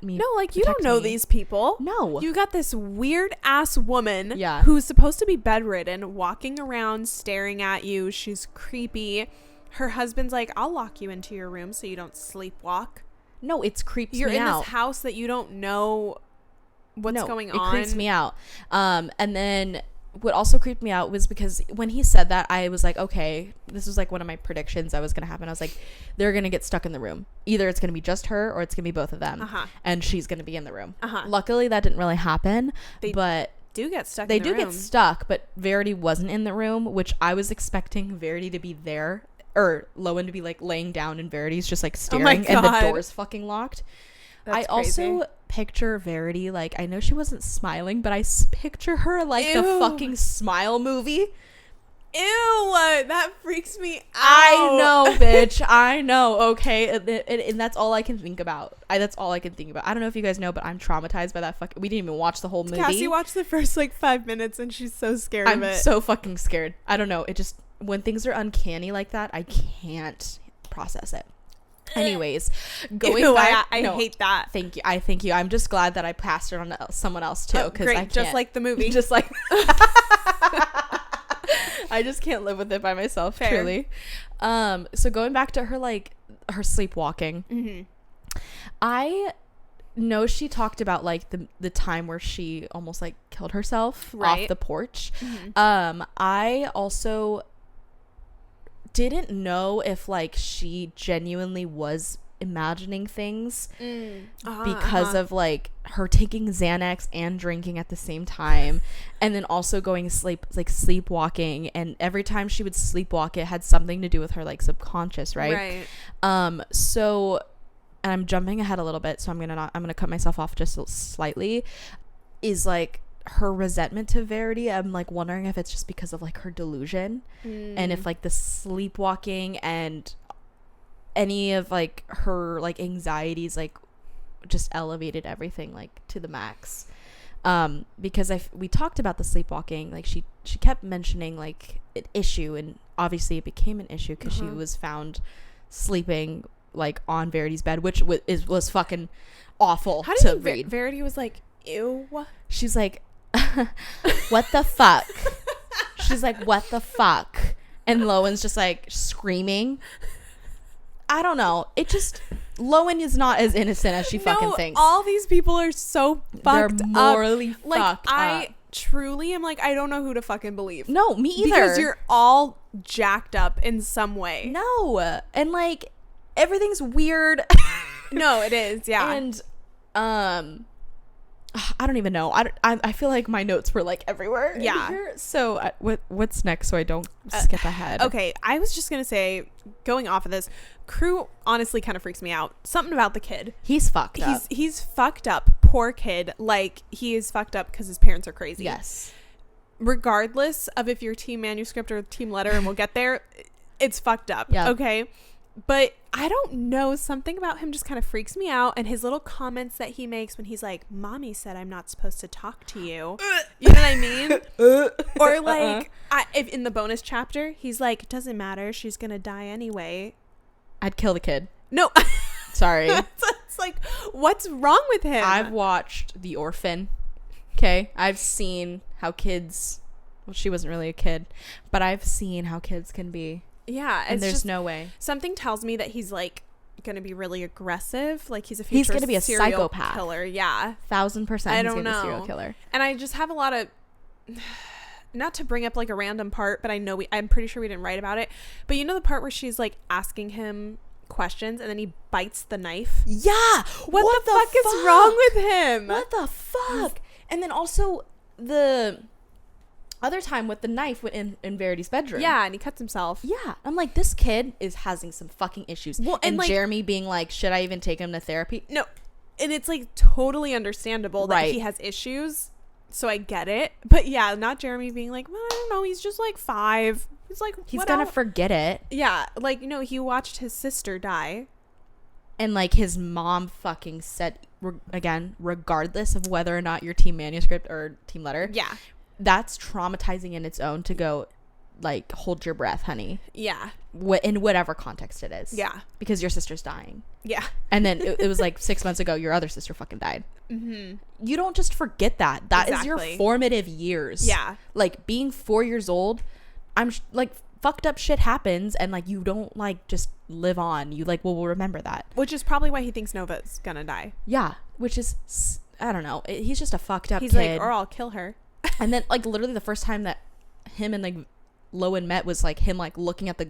no, like, you don't know these people. No, you got this weird ass woman, yeah, who's supposed to be bedridden, walking around staring at you. She's creepy. Her husband's like, I'll lock you into your room so you don't sleepwalk. No, it creeps me out. You're in this house that you don't know what's going on. It creeps me out. And then what also creeped me out was because when he said that, I was like, okay, this was like one of my predictions that was going to happen. I was like, they're going to get stuck in the room. Either it's going to be just her or it's going to be both of them. And she's going to be in the room. Luckily, that didn't really happen. But do get stuck they in the do room. get stuck, but Verity wasn't in the room, which I was expecting Verity to be there, or Lowen to be like laying down and Verity's just like staring and the door's fucking locked. That's crazy. Also picture Verity, like, I know she wasn't smiling, but I picture her like the fucking Smile movie. Ew, that freaks me out. I know, bitch. I know, okay? And that's all I can think about. That's all I can think about. I don't know if you guys know, but I'm traumatized by that fucking... We didn't even watch the whole movie. Cassie watched the first, like, 5 minutes, and she's so scared of it. I'm so fucking scared. I don't know. It just... When things are uncanny like that, I can't process it. Anyways, going back... I hate that. Thank you. Thank you. I'm just glad that I passed it on to someone else, too. Oh, great. I can't. Just like the movie. Just like... I just can't live with it by myself. Fair. Truly. So going back to her, like, her sleepwalking, I know she talked about like the time where she almost like killed herself off the porch. I also didn't know if like she genuinely was imagining things because of like her taking Xanax and drinking at the same time, and then also going sleepwalking, and every time she would sleepwalk it had something to do with her like subconscious, right? So, and I'm jumping ahead a little bit, so I'm gonna cut myself off just slightly, is like her resentment to Verity. I'm like wondering if it's just because of like her delusion, and if like the sleepwalking and any of like her like anxieties like just elevated everything like to the max. Because we talked about the sleepwalking, like she kept mentioning like an issue, and obviously it became an issue because she was found sleeping like on Verity's bed, which was fucking awful. How do you read? Verity was like, ew. She's like, what the fuck? She's like, what the fuck? And Lowen's just like screaming. I don't know. It just... Lowen is not as innocent as she fucking thinks. All these people are so fucked They're morally up. Like, fucked I truly am like, I don't know who to fucking believe. No, me either. Because you're all jacked up in some way. No. And like, everything's weird. No, it is. Yeah. And, I don't even know. I feel like my notes were like everywhere. Yeah. Here. So what's next so I don't skip ahead? Okay. I was just going to say, going off of this, Crew honestly kind of freaks me out. Something about the kid. He's fucked up. He's fucked up. Poor kid. Like, he is fucked up because his parents are crazy. Yes. Regardless of if you're team manuscript or team letter, and we'll get there, it's fucked up. Yeah. Okay. But I don't know, something about him just kind of freaks me out, and his little comments that he makes when he's like, mommy said I'm not supposed to talk to you. You know what I mean? Or like if in the bonus chapter he's like, doesn't matter, she's gonna die anyway. I'd kill the kid. No. Sorry. It's like, what's wrong with him? I've watched The Orphan. Okay. I've seen how kids, well, she wasn't really a kid, but I've seen how kids can be. Yeah, and there's no way. Something tells me that he's like gonna be really aggressive. Like he's gonna be a psychopath killer. Yeah, 1000%. I don't know. Be a serial killer. And I just have a lot of, not to bring up like a random part, but I know I'm pretty sure we didn't write about it. But you know the part where she's like asking him questions and then he bites the knife. Yeah. What the fuck is wrong with him? What the fuck? And then also the other time with the knife in Verity's bedroom. Yeah, and he cuts himself. Yeah. I'm like, this kid is having some fucking issues. Well, and like, Jeremy being like, should I even take him to therapy? No. And it's like totally understandable that right. he has issues. So I get it. But yeah, not Jeremy being like, well, I don't know, he's just like 5. He's like, he's gonna forget it. Yeah. Like, you know, he watched his sister die. And like his mom fucking said, again, regardless of whether or not you're team manuscript or team letter. Yeah. That's traumatizing in its own to go, like, hold your breath, honey. Yeah. In whatever context it is. Yeah. Because your sister's dying. Yeah. And then it was like 6 months ago, your other sister fucking died. Mm-hmm. You don't just forget that. That is your formative years. Yeah. Like, being 4 years old, I'm like, fucked up shit happens, and like, you don't like just live on. You like, well, we'll remember that. Which is probably why he thinks Nova's gonna die. Yeah. Which is, I don't know. He's just a fucked up kid. He's like, or I'll kill her. And then like literally the first time that him and like Lowen met was like him like looking at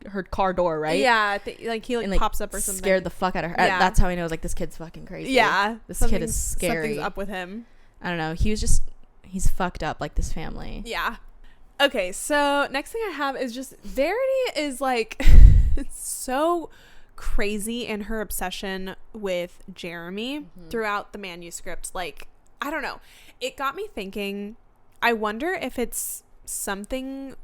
her car door, right? Yeah, like he like pops up or something. Scared the fuck out of her. Yeah. That's how I know, like, this kid's fucking crazy. Yeah, this kid is scary. Something's up with him. I don't know. He's fucked up, like this family. Yeah. Okay, so next thing I have is just Verity is like so crazy in her obsession with Jeremy throughout the manuscript. Like, I don't know. It got me thinking, I wonder if it's something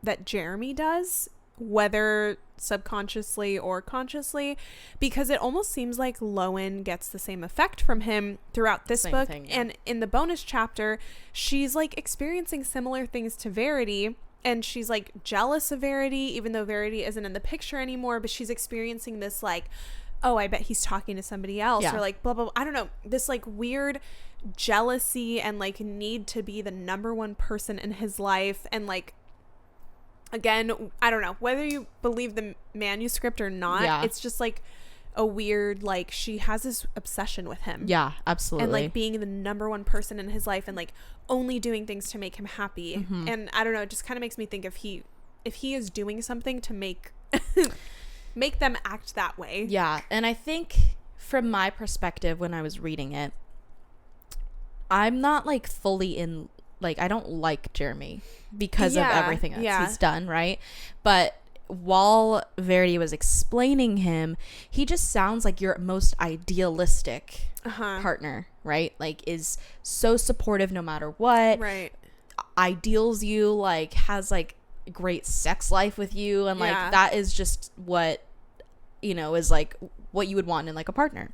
that Jeremy does, whether subconsciously or consciously, because it almost seems like Lowen gets the same effect from him throughout this book. Thing, yeah. And in the bonus chapter, she's like experiencing similar things to Verity, and she's like jealous of Verity, even though Verity isn't in the picture anymore, but she's experiencing this like, oh, I bet he's talking to somebody else, or like blah, blah, blah. I don't know, this like weird jealousy and like need to be the number one person in his life. And like, again, I don't know whether you believe the manuscript or not. It's just like a weird, like, she has this obsession with him. Yeah, absolutely. And like being the number one person in his life and like only doing things to make him happy. And I don't know, it just kind of makes me think if he is doing something to make make them act that way. Yeah. And I think from my perspective, when I was reading it, I'm not like fully in, like, I don't like Jeremy because of everything that he's done, right? But while Verity was explaining him, he just sounds like your most idealistic partner, right? Like, is so supportive no matter what. Right. Ideals you, like, has like great sex life with you, and like that is just what, you know, is like what you would want in like a partner.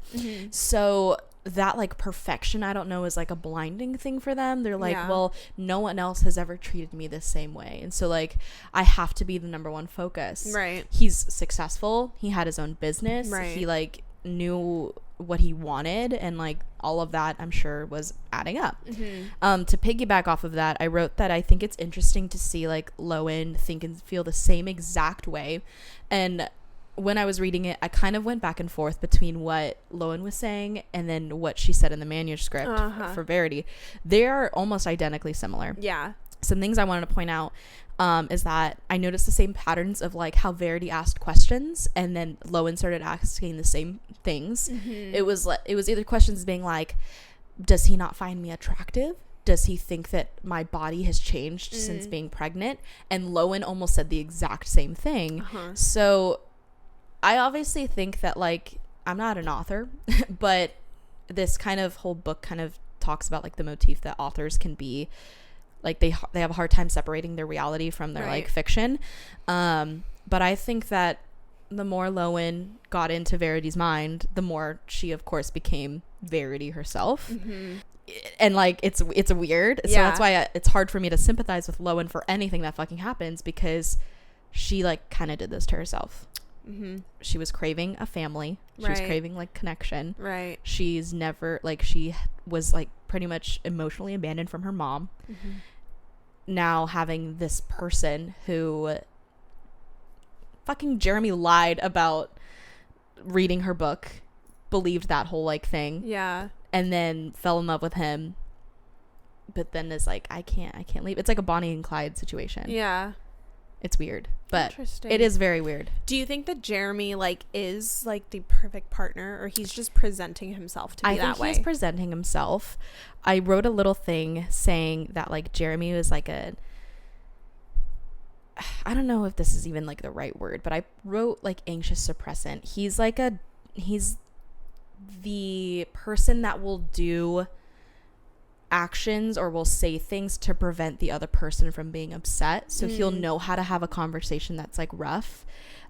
So that like perfection, I don't know, is like a blinding thing for them. They're like, well, no one else has ever treated me the same way, and so like I have to be the number one focus. Right. He's successful, he had his own business, right, he like knew what he wanted, and like all of that I'm sure was adding up. To piggyback off of that, I wrote that I think it's interesting to see like Lowen think and feel the same exact way. And when I was reading it, I kind of went back and forth between what Lowen was saying and then what she said in the manuscript for Verity. They are almost identically similar. Yeah. Some things I wanted to point out is that I noticed the same patterns of like how Verity asked questions and then Lowen started asking the same things. It was either questions being like, does he not find me attractive? Does he think that my body has changed since being pregnant? And Lowen almost said the exact same thing. So I obviously think that, like, I'm not an author, but this kind of whole book kind of talks about like the motif that authors can be like, they have a hard time separating their reality from their like fiction. But I think that the more Lowen got into Verity's mind, the more she of course became Verity herself. And like it's weird. So that's why it's hard for me to sympathize with Lowen for anything that fucking happens, because she like kind of did this to herself. She was craving a family. She was craving like connection. Right. She's never like, she was like pretty much emotionally abandoned from her mom. Now having this person who fucking Jeremy lied about reading her book, believed that whole like thing. Yeah. And then fell in love with him. But then is like, I can't leave. It's like a Bonnie and Clyde situation. Yeah. It's weird, but it is very weird. Do you think that Jeremy like is like the perfect partner, or he's just presenting himself to be that way? I think he's presenting himself. I wrote a little thing saying that like Jeremy was like I don't know if this is even like the right word, but I wrote like anxious suppressant. He's the person that will do actions or will say things to prevent the other person from being upset. So he'll know how to have a conversation that's like rough.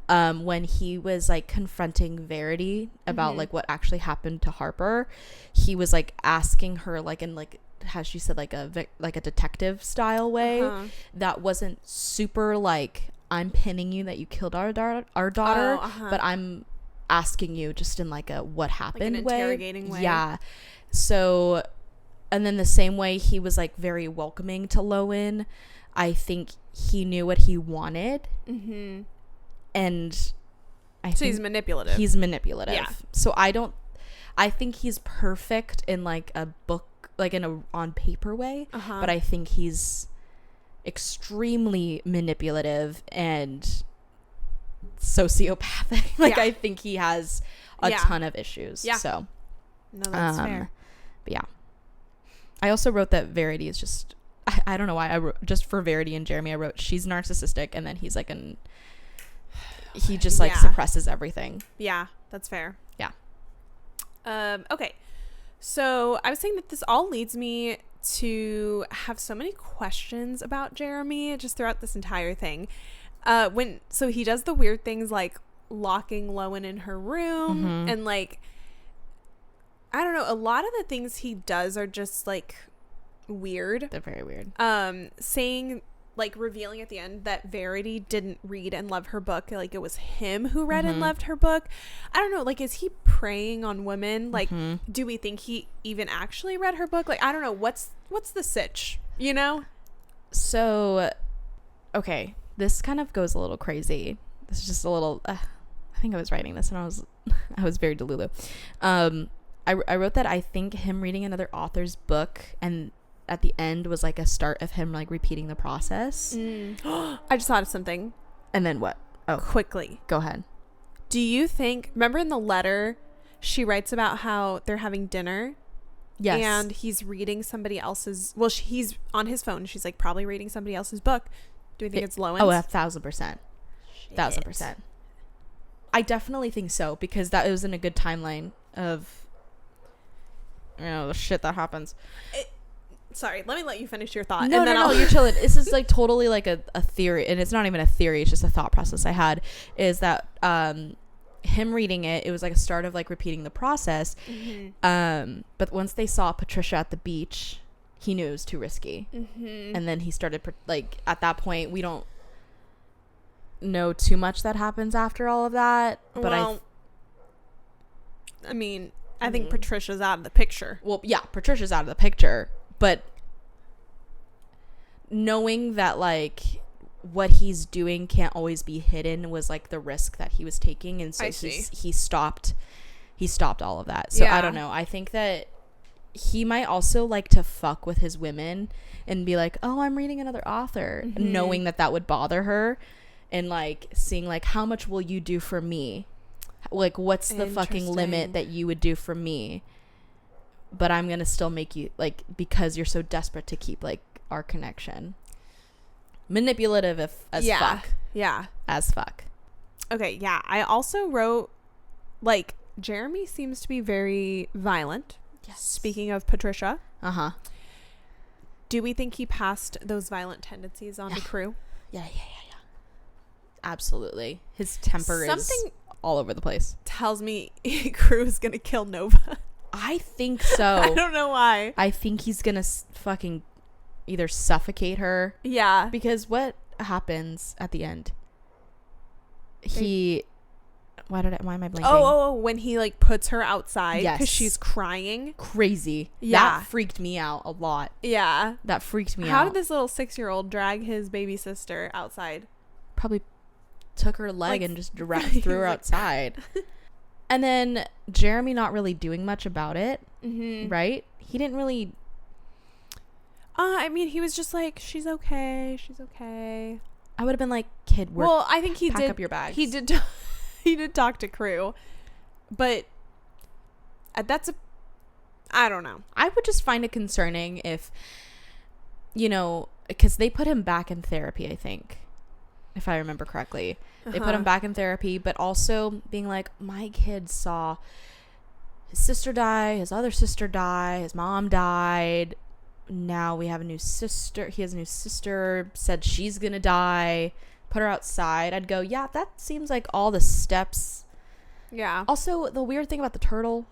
When he was like confronting Verity about like what actually happened to Harper, he was like asking her like in like how she said like a detective style way that wasn't super like, I'm pinning you that you killed our daughter, but I'm asking you just in like a what happened like an interrogating way. Yeah. So, and then the same way he was like very welcoming to Lowen. I think he knew what he wanted. And so he's manipulative. He's manipulative. Yeah. So I think he's perfect in like a book like in a on paper way, but I think he's extremely manipulative and sociopathic. Like I think he has a ton of issues. So no, that's fair. But yeah, I also wrote that Verity is just, I don't know why I wrote, just for Verity and Jeremy I wrote she's narcissistic, and then he's like he just like suppresses everything. Yeah, that's fair. Yeah. Okay, so I was saying that this all leads me to have so many questions about Jeremy just throughout this entire thing. So he does the weird things like locking Lowen in her room, and like, I don't know, a lot of the things he does are just like weird. They're very weird. Saying, like, revealing at the end that Verity didn't read and love her book, like it was him who read and loved her book. I don't know, like, is he preying on women? Like, do we think he even actually read her book? Like, I don't know, what's the sitch, you know? So okay, this kind of goes a little crazy. This is just a little I think I was writing this and I was very delulu. I wrote that I think him reading another author's book and at the end was like a start of him like repeating the process. I just thought of something. And then what? Oh, quickly, go ahead. Do you think, remember in the letter she writes about how they're having dinner? Yes. And he's reading somebody else's, well, he's on his phone, she's like probably reading somebody else's book. Do you think it's Lowen's? Oh, 1,000%. 1,000%. I definitely think so, because that was in a good timeline of, you know, the shit that happens. Sorry, let me let you finish your thought. No, you're chilling. This is like totally like a theory, and it's not even a theory, it's just a thought process I had, is that him reading it was like a start of like repeating the process. But once they saw Patricia at the beach, he knew it was too risky. And then he started like, at that point we don't know too much that happens after all of that, but well, I mean, I think Patricia's out of the picture. Well, yeah, Patricia's out of the picture, but knowing that like what he's doing can't always be hidden was like the risk that he was taking, and so he stopped all of that. So I don't know, I think that he might also like to fuck with his women and be like, oh, I'm reading another author, knowing that would bother her, and like seeing like, how much will you do for me, like what's the fucking limit that you would do for me, but I'm gonna still make you, like, because you're so desperate to keep like our connection. Manipulative as fuck. Okay, yeah, I also wrote like Jeremy seems to be very violent. Yes. Speaking of Patricia, do we think he passed those violent tendencies on to Crew? Yeah. Absolutely. His temper is all over the place. Tells me Crew is gonna kill Nova. I think so. I don't know why. I think he's gonna fucking either suffocate her. Yeah. Because what happens at the end? Why am I blanking? Oh, when he like puts her outside because she's crying. Crazy. Yeah. That freaked me out a lot. Yeah. That freaked me out. How did this little 6-year-old drag his baby sister outside? Probably took her leg and just threw her outside. And then Jeremy not really doing much about it, right? He didn't really. I mean, he was just like, she's okay. I would have been like, kid, well, I think he pack did. Up your bags. He did. He did talk to Crew, but I don't know. I would just find it concerning if, you know, because they put him back in therapy, I think, if I remember correctly. They put him back in therapy, but also being like, my kid saw his sister die, his other sister die, his mom died. Now we have a new sister. He has a new sister, said she's going to die. Put her outside. I'd go, yeah, that seems like all the steps. Yeah. Also, the weird thing about the turtle,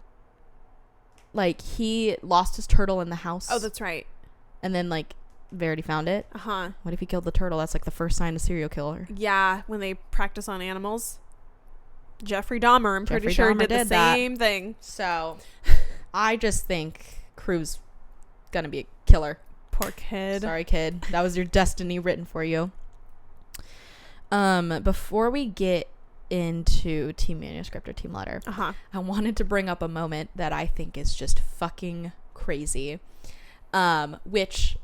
like, he lost his turtle in the house. Oh, that's right. And then, like, Verity found it. What if he killed the turtle? That's like the first sign of serial killer. Yeah, when they practice on animals. Jeffrey Dahmer, I'm pretty sure, did the same thing. So, I just think Crew's gonna be a killer. Poor kid. Sorry, kid. That was your destiny written for you. Before we get into team manuscript or team letter, I wanted to bring up a moment that I think is just fucking crazy. Which,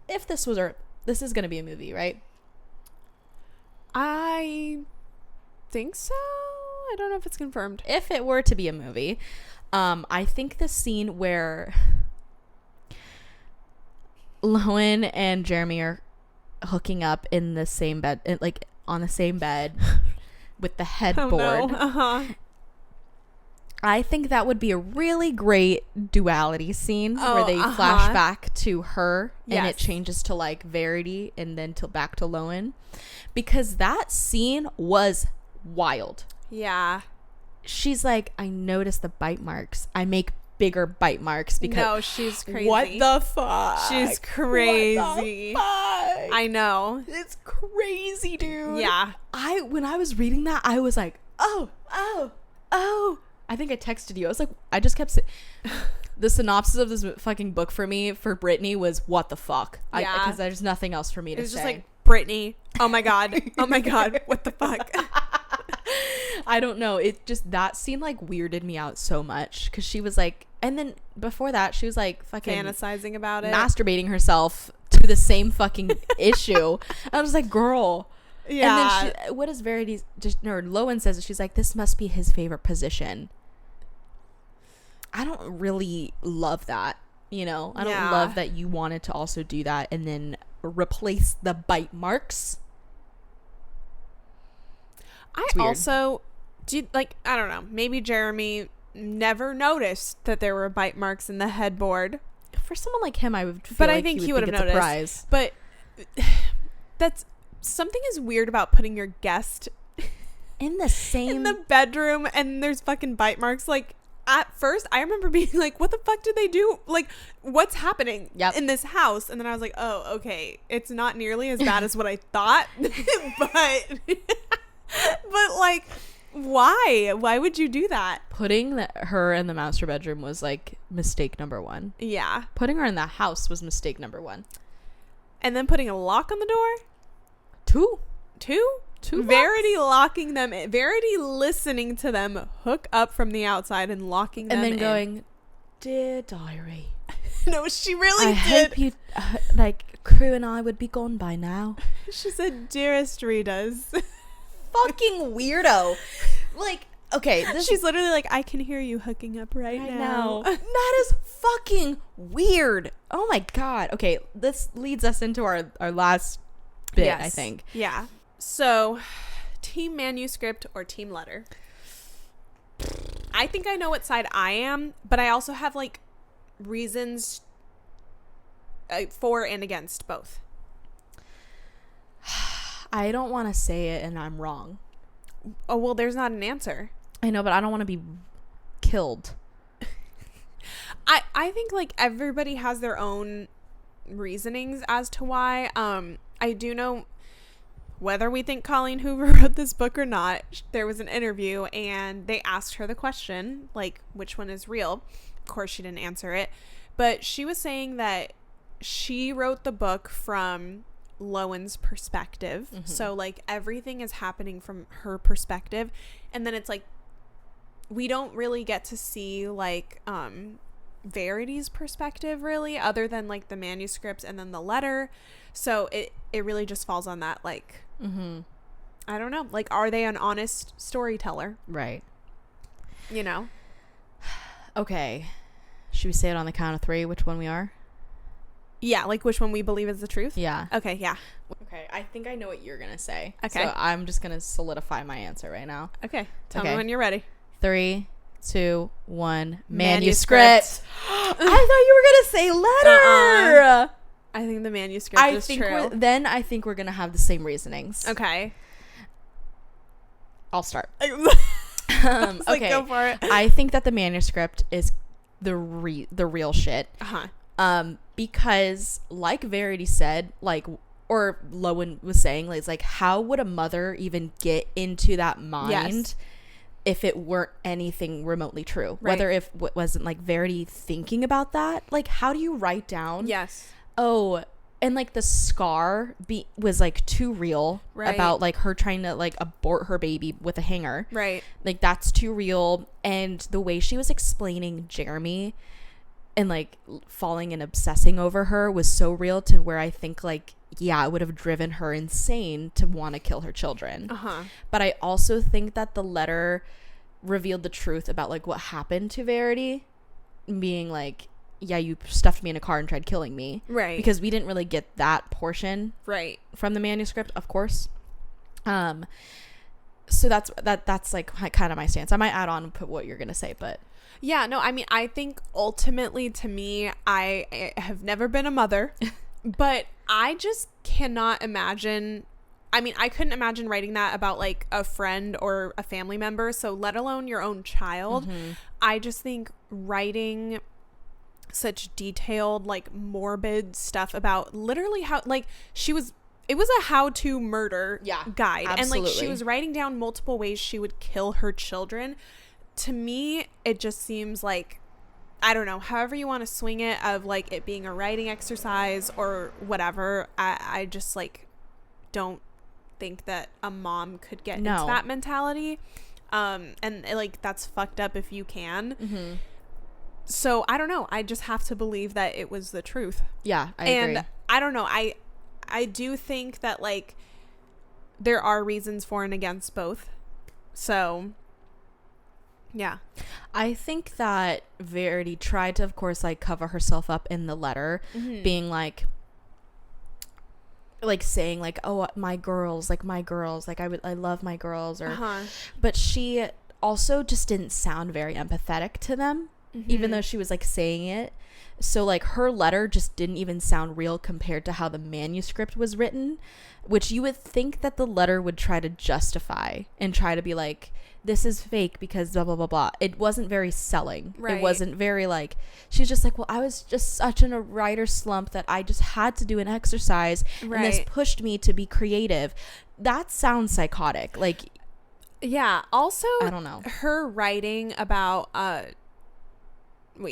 if this is going to be a movie, right? I think so. I don't know if it's confirmed. If it were to be a movie, I think the scene where Lowen and Jeremy are hooking up in the same bed, like on the same bed with the headboard. I think that would be a really great duality scene where they flash back to her and it changes to like Verity and then back to Lowen, because that scene was wild. Yeah. She's like, I noticed the bite marks. I make bigger bite marks because no, she's crazy. What the fuck? She's crazy. What the fuck? I know. It's crazy, dude. Yeah. When I was reading that, I was like, oh. I think I texted you. I was like, I just kept the synopsis of this fucking book for me, for Brittany, was what the fuck? Yeah. Because there's nothing else for me to say. It was just like, Brittany, oh my god, what the fuck? I don't know. It just, that scene like weirded me out so much, because she was like, and then before that, she was like fucking fantasizing about it, masturbating herself to the same fucking issue. I was like, girl. Yeah. And then what does Verity Lowen says, she's like, this must be his favorite position. I don't really love that, I don't love that you wanted to also do that and then replace the bite marks. I also I don't know, maybe Jeremy never noticed that there were bite marks in the headboard. For someone like him, I would feel but like I think he would have think noticed. Prize. But that's something is weird about putting your guest in the bedroom and there's fucking bite marks. Like, at first I remember being like, what the fuck did they do? Like, what's happening in this house? And then I was like, oh, okay, it's not nearly as bad as what I thought. but like, why would you do that? Putting her in the master bedroom was like mistake number one. Yeah. Putting her in the house was mistake number one. And then putting a lock on the door. Two Verity locking them in. Verity listening to them hook up from the outside and locking them in. And then going, dear diary. No, she really I did. hope you, Crew and I would be gone by now. She said, dearest Ritas. Fucking weirdo. Like, okay. She's literally like, I can hear you hooking up right now. That is fucking weird. Oh my God. Okay, this leads us into our last bit, yes. I think. Yeah. So, team manuscript or team letter? I think I know what side I am, but I also have like reasons for and against both. I don't want to say it and I'm wrong. Oh, well, there's not an answer. I know, but I don't want to be killed. I think like everybody has their own reasonings as to why. I do know, whether we think Colleen Hoover wrote this book or not, there was an interview and they asked her the question, like, which one is real? Of course, she didn't answer it. But she was saying that she wrote the book from Lowen's perspective. Mm-hmm. So, like, everything is happening from her perspective. And then it's like, we don't really get to see, like, Verity's perspective, really, other than, like, the manuscripts and then the letter. So, it really just falls on that, like, mm-hmm. I don't know. Like, are they an honest storyteller? Right. You know? Okay. Should we say it on the count of 3, which one we are? Yeah, like which one we believe is the truth? Yeah. Okay, yeah. Okay, I think I know what you're going to say. Okay. So I'm just going to solidify my answer right now. Okay. Tell me when you're ready. 3, 2, 1. Manuscript. I thought you were going to say letter. I think the manuscript is true. Then I think we're going to have the same reasonings. Okay. I'll start. Okay. Like, go for it. I think that the manuscript is the real shit. Uh-huh. Because like Verity said, like, or Lowen was saying, like, it's like, how would a mother even get into that mind if it weren't anything remotely true? Right. Whether if it wasn't like Verity thinking about that, like, how do you write down? Yes. Oh, and like the scar was like too real about like her trying to like abort her baby with a hanger. Right. Like, that's too real. And the way she was explaining Jeremy, and like falling and obsessing over her was so real to where I think like, yeah, it would have driven her insane to want to kill her children. But I also think that the letter revealed the truth about like what happened to Verity, being like, yeah, you stuffed me in a car and tried killing me. Right. Because we didn't really get that portion from the manuscript, of course. So that's like kind of my stance. I might add on what you're gonna say, but yeah, no, I mean, I think ultimately, to me, I have never been a mother, but I just cannot imagine. I mean, I couldn't imagine writing that about like a friend or a family member, so let alone your own child. I just think writing such detailed, like morbid stuff about literally how, like, it was a how-to murder guide. Absolutely. And like she was writing down multiple ways she would kill her children. To me, it just seems like, I don't know, however you want to swing it, of like it being a writing exercise or whatever. I just like don't think that a mom could get into that mentality. And like that's fucked up if you can. So I don't know. I just have to believe that it was the truth. Yeah, I agree. And I don't know. I do think that like there are reasons for and against both. So yeah. I think that Verity tried to, of course, like cover herself up in the letter, being like saying like, oh, my girls, like I love my girls, or but she also just didn't sound very empathetic to them, even though she was like saying it. So like her letter just didn't even sound real compared to how the manuscript was written, which you would think that the letter would try to justify and try to be like, this is fake because blah, blah, blah, blah. It wasn't very selling. It wasn't very like, she's just like, well, I was just such in a writer's slump that I just had to do an exercise and this pushed me to be creative. That sounds psychotic. Like, yeah. Also, I don't know. Her writing about,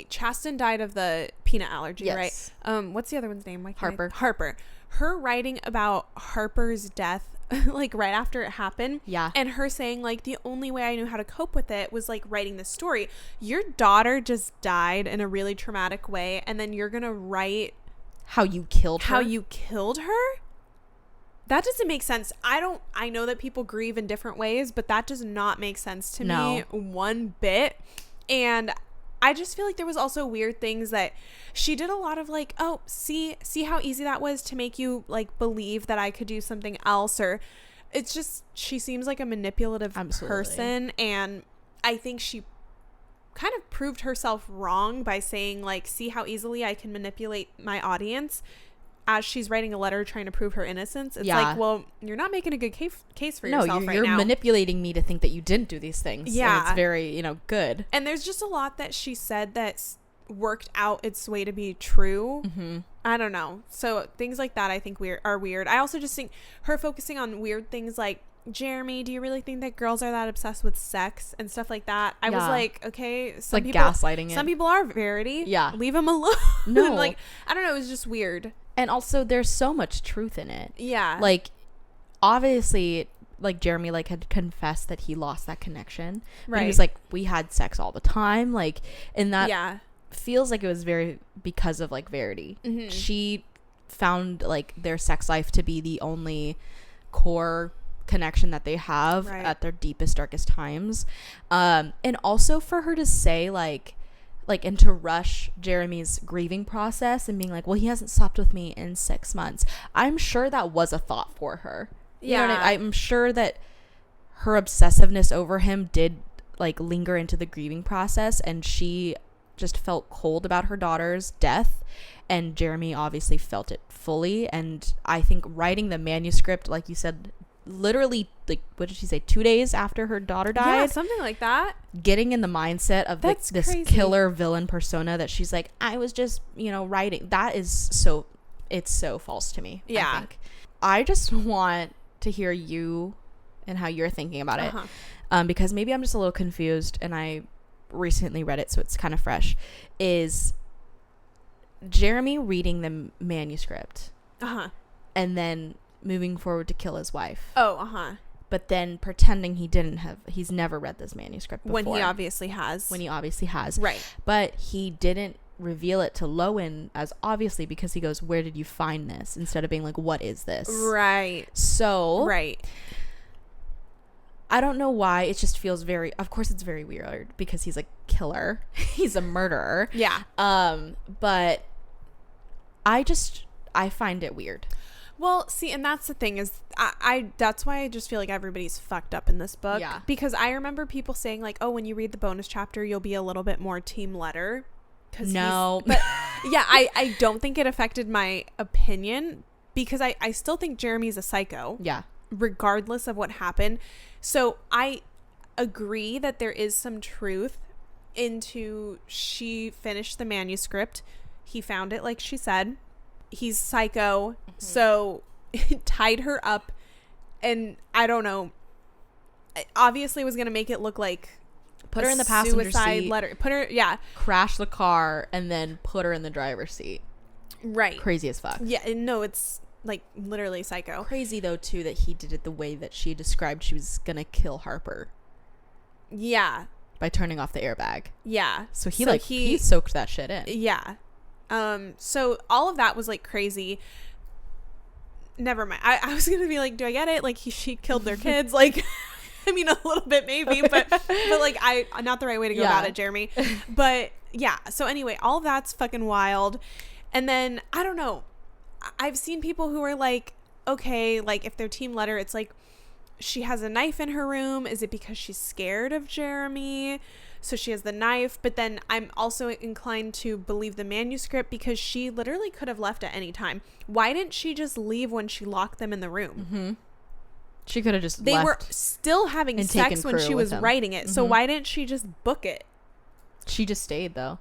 Chasten died of the peanut allergy, right? What's the other one's name? Harper. Her writing about Harper's death, like right after it happened. Yeah. And her saying like, the only way I knew how to cope with it was like writing this story. Your daughter just died in a really traumatic way, and then you're going to write how you killed her. That doesn't make sense. I know that people grieve in different ways, but that does not make sense to me one bit. And I just feel like there was also weird things that she did, a lot of like, oh, see how easy that was to make you like believe that I could do something else, or it's just, she seems like a manipulative person, and I think she kind of proved herself wrong by saying like, see how easily I can manipulate my audience, as she's writing a letter trying to prove her innocence. It's like, well, you're not making a good case for yourself right now. You're manipulating me to think that you didn't do these things. Yeah. And it's very, good. And there's just a lot that she said that's worked out its way to be true. I don't know. So things like that I think are weird. I also just think her focusing on weird things like, Jeremy, do you really think that girls are that obsessed with sex and stuff like that? I was like, okay, some people gaslighting it. Some people are, Verity. Yeah. Leave them alone. No. Like, I don't know, it was just weird. And also there's so much truth in it. Yeah. Like, obviously, like Jeremy like had confessed that he lost that connection. Right. He was like, we had sex all the time. Like, and that feels like it was very because of like Verity. She found like their sex life to be the only core connection that they have at their deepest, darkest times. And also for her to say like and to rush Jeremy's grieving process and being like, well, he hasn't slept with me in 6 months. I'm sure that was a thought for her. You know what I mean? I'm sure that her obsessiveness over him did like linger into the grieving process, and she just felt cold about her daughter's death, and Jeremy obviously felt it fully. And I think writing the manuscript, like you said, literally, like, what did she say, 2 days after her daughter died? Yeah, something like that. Getting in the mindset of like this killer villain persona that she's like, I was just, writing. That is so, it's so false to me. Yeah. I think. I just want to hear you and how you're thinking about it. Because maybe I'm just a little confused, and I recently read it, so it's kind of fresh. Is Jeremy reading the manuscript and then moving forward to kill his wife. But then pretending he's never read this manuscript before. When he obviously has. Right. But he didn't reveal it to Lowen as obviously, because he goes, where did you find this, instead of being like, what is this? Right. So right. I don't know why. It just feels very, of course it's very weird because he's a killer. He's a murderer. Yeah. But I find it weird. Well, see, and that's the thing is I that's why I just feel like everybody's fucked up in this book. Yeah. Because I remember people saying like, oh, when you read the bonus chapter, you'll be a little bit more team Letter. No. But yeah, I don't think it affected my opinion because I still think Jeremy's a psycho. Yeah. Regardless of what happened. So I agree that there is some truth into she finished the manuscript. He found it, like she said. He's psycho. Mm-hmm. So tied her up, and I don't know. Obviously was going to make it look like put her in the passenger seat. Letter. Put her, yeah. Crash the car and then put her in the driver's seat. Right. Crazy as fuck. Yeah, no, it's like literally psycho. Crazy though too that he did it the way that she described she was gonna kill Harper. Yeah. By turning off the airbag. Yeah. So he soaked that shit in. Yeah. So all of that was like crazy. Never mind. I was gonna be like, do I get it? Like she killed their kids. Like, I mean, a little bit maybe, but like not the right way to go about it, Jeremy. But yeah. So anyway, all of that's fucking wild. And then I don't know. I've seen people who are like, okay, like if they're team Letter, it's like she has a knife in her room. Is it because she's scared of Jeremy? So she has the knife. But then I'm also inclined to believe the manuscript because she literally could have left at any time. Why didn't she just leave when she locked them in the room? Mm-hmm. She could have just They left were still having sex when she was writing it. Mm-hmm. So why didn't she just book it? She just stayed though.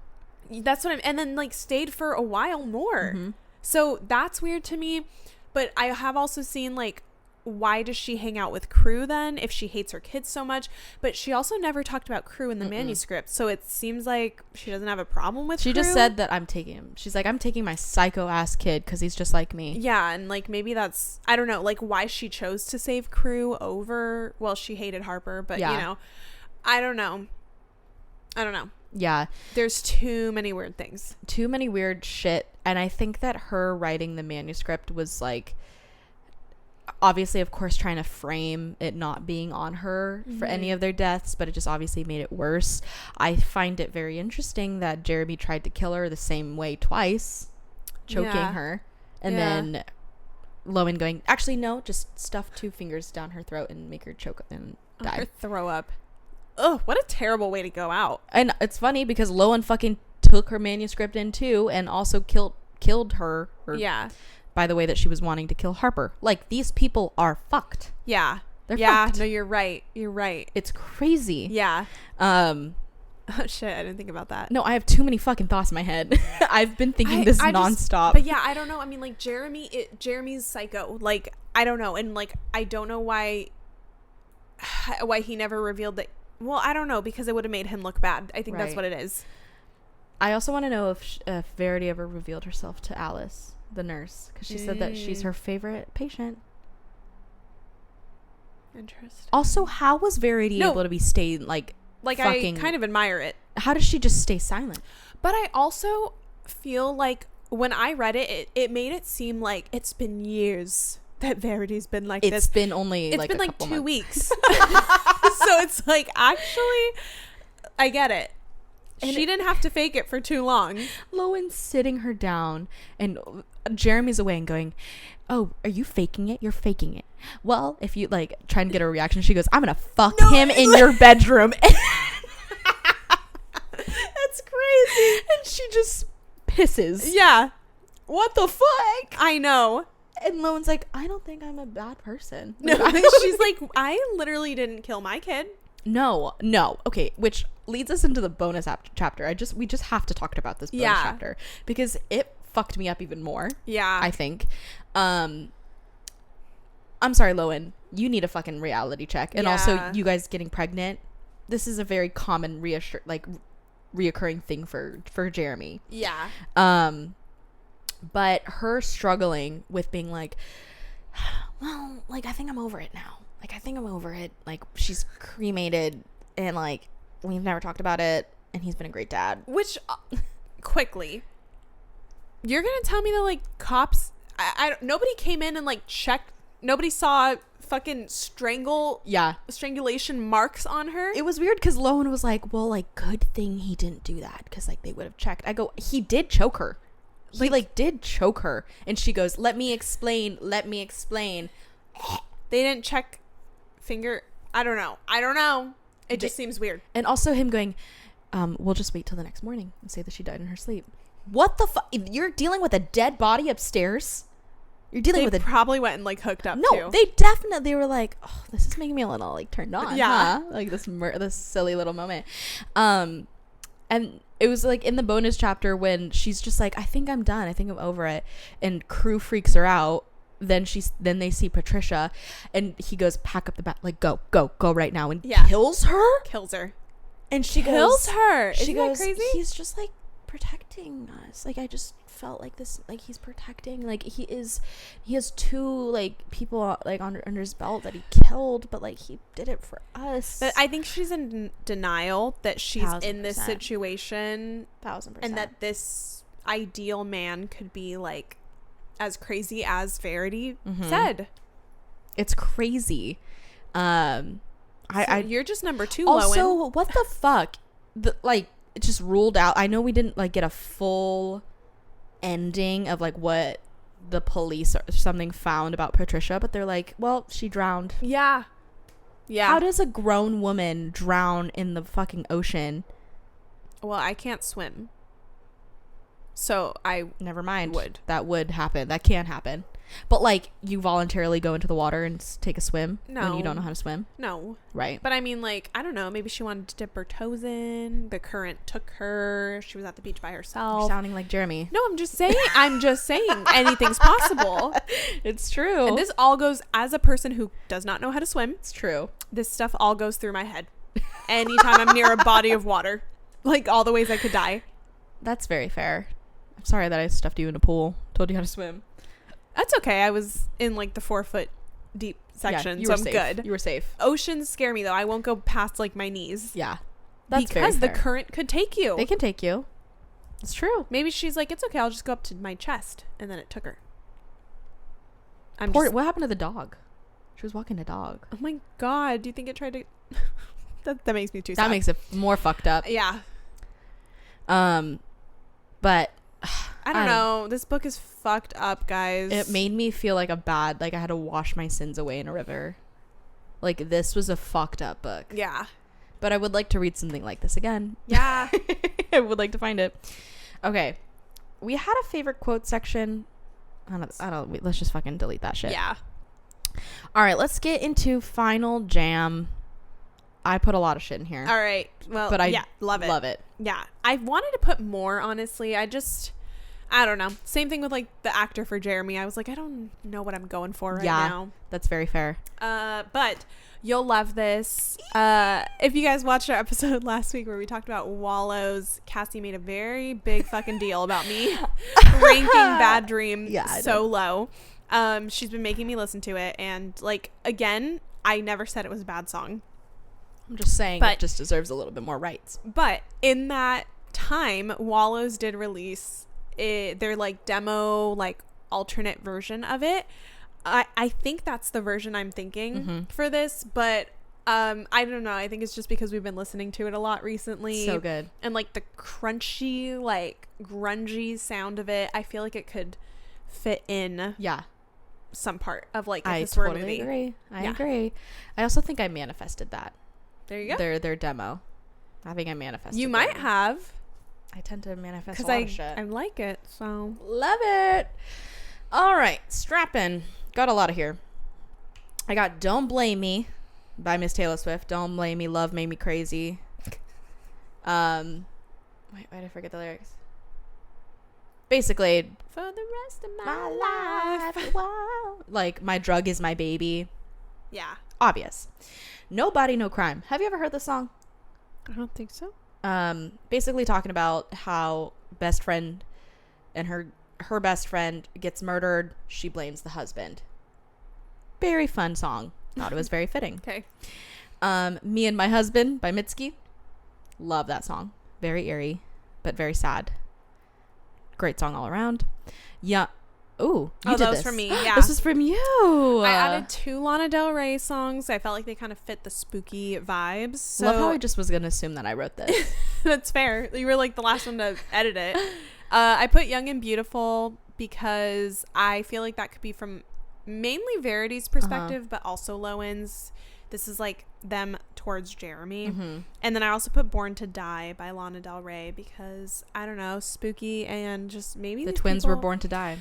That's what and then like stayed for a while more. Mm-hmm. So that's weird to me. But I have also seen like, why does she hang out with Crew then if she hates her kids so much? But she also never talked about Crew in the manuscript. So it seems like she doesn't have a problem with Crew. She just said that I'm taking him. She's like, I'm taking my psycho ass kid because he's just like me. Yeah. And like maybe that's, I don't know, like why she chose to save Crew over, well, she hated Harper. But you know, I don't know. Yeah. There's too many weird things. Too many weird shit. And I think that her writing the manuscript was like, obviously, of course, trying to frame it not being on her for any of their deaths, but it just obviously made it worse. I find it very interesting that Jeremy tried to kill her the same way twice, choking her. And then Lowen going, actually, no, just stuff 2 fingers down her throat and make her choke and die. Her throw up. Ugh, what a terrible way to go out. And it's funny because Lowen fucking took her manuscript in too and also killed her. By the way that she was wanting to kill Harper. Like, these people are fucked. Yeah. They're fucked. No, you're right. It's crazy. Yeah. Oh shit, I didn't think about that. No, I have too many fucking thoughts in my head. I've been thinking this nonstop. But yeah, I don't know. I mean, like Jeremy's psycho. Like, I don't know. And like, I don't know why he never revealed that. Well, I don't know, because it would have made him look bad. I think that's what it is. I also want to know if Verity ever revealed herself to Alice, the nurse, because she said that she's her favorite patient. Interesting. Also, how was Verity able to be staying like fucking, I kind of admire it. How does she just stay silent? But I also feel like when I read it made it seem like it's been years that Verity's been like this. It's been like 2 weeks. So it's like, actually, I get it. And she didn't have to fake it for too long. Lowen's sitting her down and Jeremy's away and going, oh, are you faking it? You're faking it. Well, if you like trying to get a reaction, she goes, I'm gonna fuck him in your bedroom. That's crazy. And she just pisses. Yeah. What the fuck? I know. And Lowen's like, I don't think I'm a bad person. No, she's like, I literally didn't kill my kid. No. Okay, which leads us into the bonus chapter. We just have to talk about this bonus chapter because it fucked me up even more. Yeah. I think. I'm sorry, Lowen. You need a fucking reality check. And also, you guys getting pregnant. This is a very common reoccurring thing for Jeremy. Yeah. But her struggling with being like, well, like, I think I'm over it now. Like, I think I'm over it. Like, she's cremated and like we've never talked about it and he's been a great dad. Which quickly, you're gonna tell me that like cops, nobody came in and like checked, nobody saw fucking strangulation marks on her. It was weird because Lowen was like, well, like, good thing he didn't do that because like they would have checked. I go, he did choke her. He like did choke her. And she goes, let me explain. They didn't check finger. I don't know. It just seems weird. And also him going, we'll just wait till the next morning and say that she died in her sleep. What the fuck? You're dealing with a dead body upstairs? You're dealing with They probably went and like hooked up No, too. they were like, oh, this is making me a little like turned on. Yeah. Huh? Like this silly little moment. And it was like in the bonus chapter when she's just like, I think I'm done. I think I'm over it. And crew freaks her out. Then they see Patricia and he goes, pack up the bag, like go right now, and kills her. And she kills goes, her. She Isn't goes, that crazy? he's just like protecting us. Like I just felt like this, like he's protecting, like he has two like people like under his belt that he killed, but like he did it for us. But I think she's in denial that she's 1000%. in this situation 1000%. and that this ideal man could be like as crazy as Verity said. It's crazy. You're just number 2, also, Lowen. what the fuck? Like it just ruled out. I know we didn't like get a full ending of like what the police or something found about Patricia, but they're like, well, she drowned. Yeah. How does a grown woman drown in the fucking ocean? Well, I can't swim. So I never mind. That would happen. That can happen. But like you voluntarily go into the water and take a swim when you don't know how to swim? No. Right. But I mean, like, I don't know. Maybe she wanted to dip her toes in. The current took her. She was at the beach by herself. You're sounding like Jeremy. No, I'm just saying. Anything's possible. It's true. And this all goes, as a person who does not know how to swim. It's true. This stuff all goes through my head. Anytime I'm near a body of water. Like, all the ways I could die. That's very fair. I'm sorry that I stuffed you in a pool. Told you how to swim. That's okay. I was in like the 4-foot deep section, so I'm safe. good. You were safe. Oceans scare me though. I won't go past like my knees. Yeah. That's because the current could take you. They can take you. It's true. Maybe she's like, it's okay. I'll just go up to my chest. And then it took her. What happened to the dog? She was walking a dog. Oh my God. Do you think it tried to... that makes me too sad. That makes it more fucked up. Yeah. But... I don't know. This book is fucked up, guys. It made me feel like I had to wash my sins away in a river. Like, this was a fucked up book. Yeah. But I would like to read something like this again. Yeah. I would like to find it. Okay. We had a favorite quote section. Let's just fucking delete that shit. Yeah. All right. Let's get into Final Jam. I put a lot of shit in here. All right. Well, but I love it. Love it. Yeah. I wanted to put more, honestly. I don't know. Same thing with like the actor for Jeremy. I was like, I don't know what I'm going for right now. That's very fair. But you'll love this. If you guys watched our episode last week where we talked about wallows, Cassy made a very big fucking deal about me ranking Bad Dream so low. She's been making me listen to it, and like, again, I never said it was a bad song. I'm just saying it just deserves a little bit more rights. But in that time, Wallows did release their like demo, like alternate version of it. I think that's the version I'm thinking for this, but I don't know. I think it's just because we've been listening to it a lot recently. So good. And like the crunchy, like grungy sound of it, I feel like it could fit in some part of like if this were a movie. I agree. I also think I manifested that. There you go. Their demo. I think I manifested. You might have. I tend to manifest a lot of shit. I like it, so love it. All right, strap in. Got a lot of here. I got "Don't Blame Me" by Miss Taylor Swift. "Don't Blame Me," "Love Made Me Crazy." Wait, why did I forget the lyrics? Basically, for the rest of my life. Wow. Like, my drug is my baby. Yeah. Obvious. "Nobody, No Crime." Have you ever heard this song? I don't think so. Basically talking about how best friend and her best friend gets murdered. She blames the husband. Very fun song. Thought it was very fitting. Okay. "Me and My Husband" by Mitski. Love that song. Very eerie, but very sad. Great song all around. Yeah. Ooh, that was from me. Yeah, this is from you. I added 2 Lana Del Rey songs. I felt like they kind of fit the spooky vibes. So love how I just was gonna assume that I wrote this. That's fair. You were like the last one to edit it. I put Young and Beautiful because I feel like that could be from mainly Verity's perspective, but also Lowen's. This is like them towards Jeremy. And then I also put Born to Die by Lana Del Rey because, I don't know, spooky and just maybe the twins were born to die.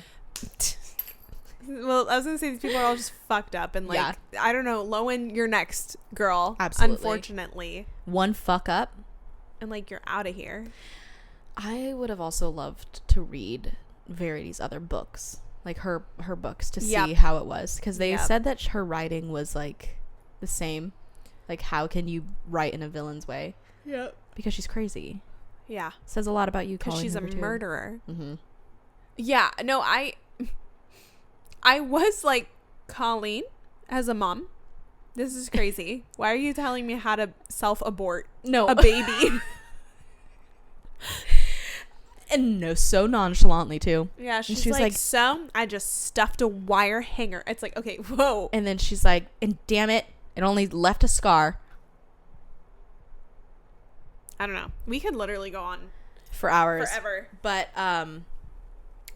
Well, I was gonna say these people are all just fucked up and like I don't know, Lowen, you're next, girl. Absolutely. Unfortunately, one fuck up and like you're out of here. I would have also loved to read Verity's other books, like her books, to see how it was, because they said that her writing was like the same. Like, how can you write in a villain's way? Because she's crazy. Says a lot about you, because Colleen she's Hoover, a murderer. Yeah, no, I was like, Colleen, as a mom, this is crazy. Why are you telling me how to self-abort a baby? And no, so nonchalantly too. Yeah, she's like, so I just stuffed a wire hanger. It's like, okay, whoa. And then she's like, and damn it, it only left a scar. I don't know. We could literally go on for hours. Forever. But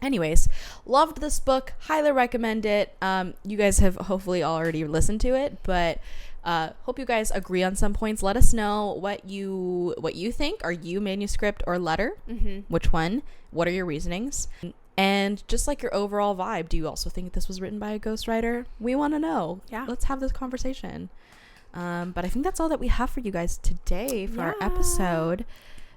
anyways, loved this book, highly recommend it. You guys have hopefully already listened to it, but hope you guys agree on some points. Let us know what you think. Are you manuscript or letter? Which one? What are your reasonings? And just like your overall vibe, do you also think this was written by a ghostwriter? We want to know. Let's have this conversation. But I think that's all that we have for you guys today for our episode.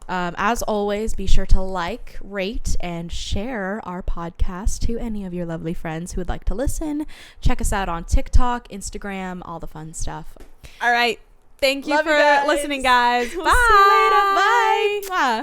As always, be sure to like, rate, and share our podcast to any of your lovely friends who would like to listen. Check us out on TikTok, Instagram, all the fun stuff. All right. Thank you for listening, guys. Bye.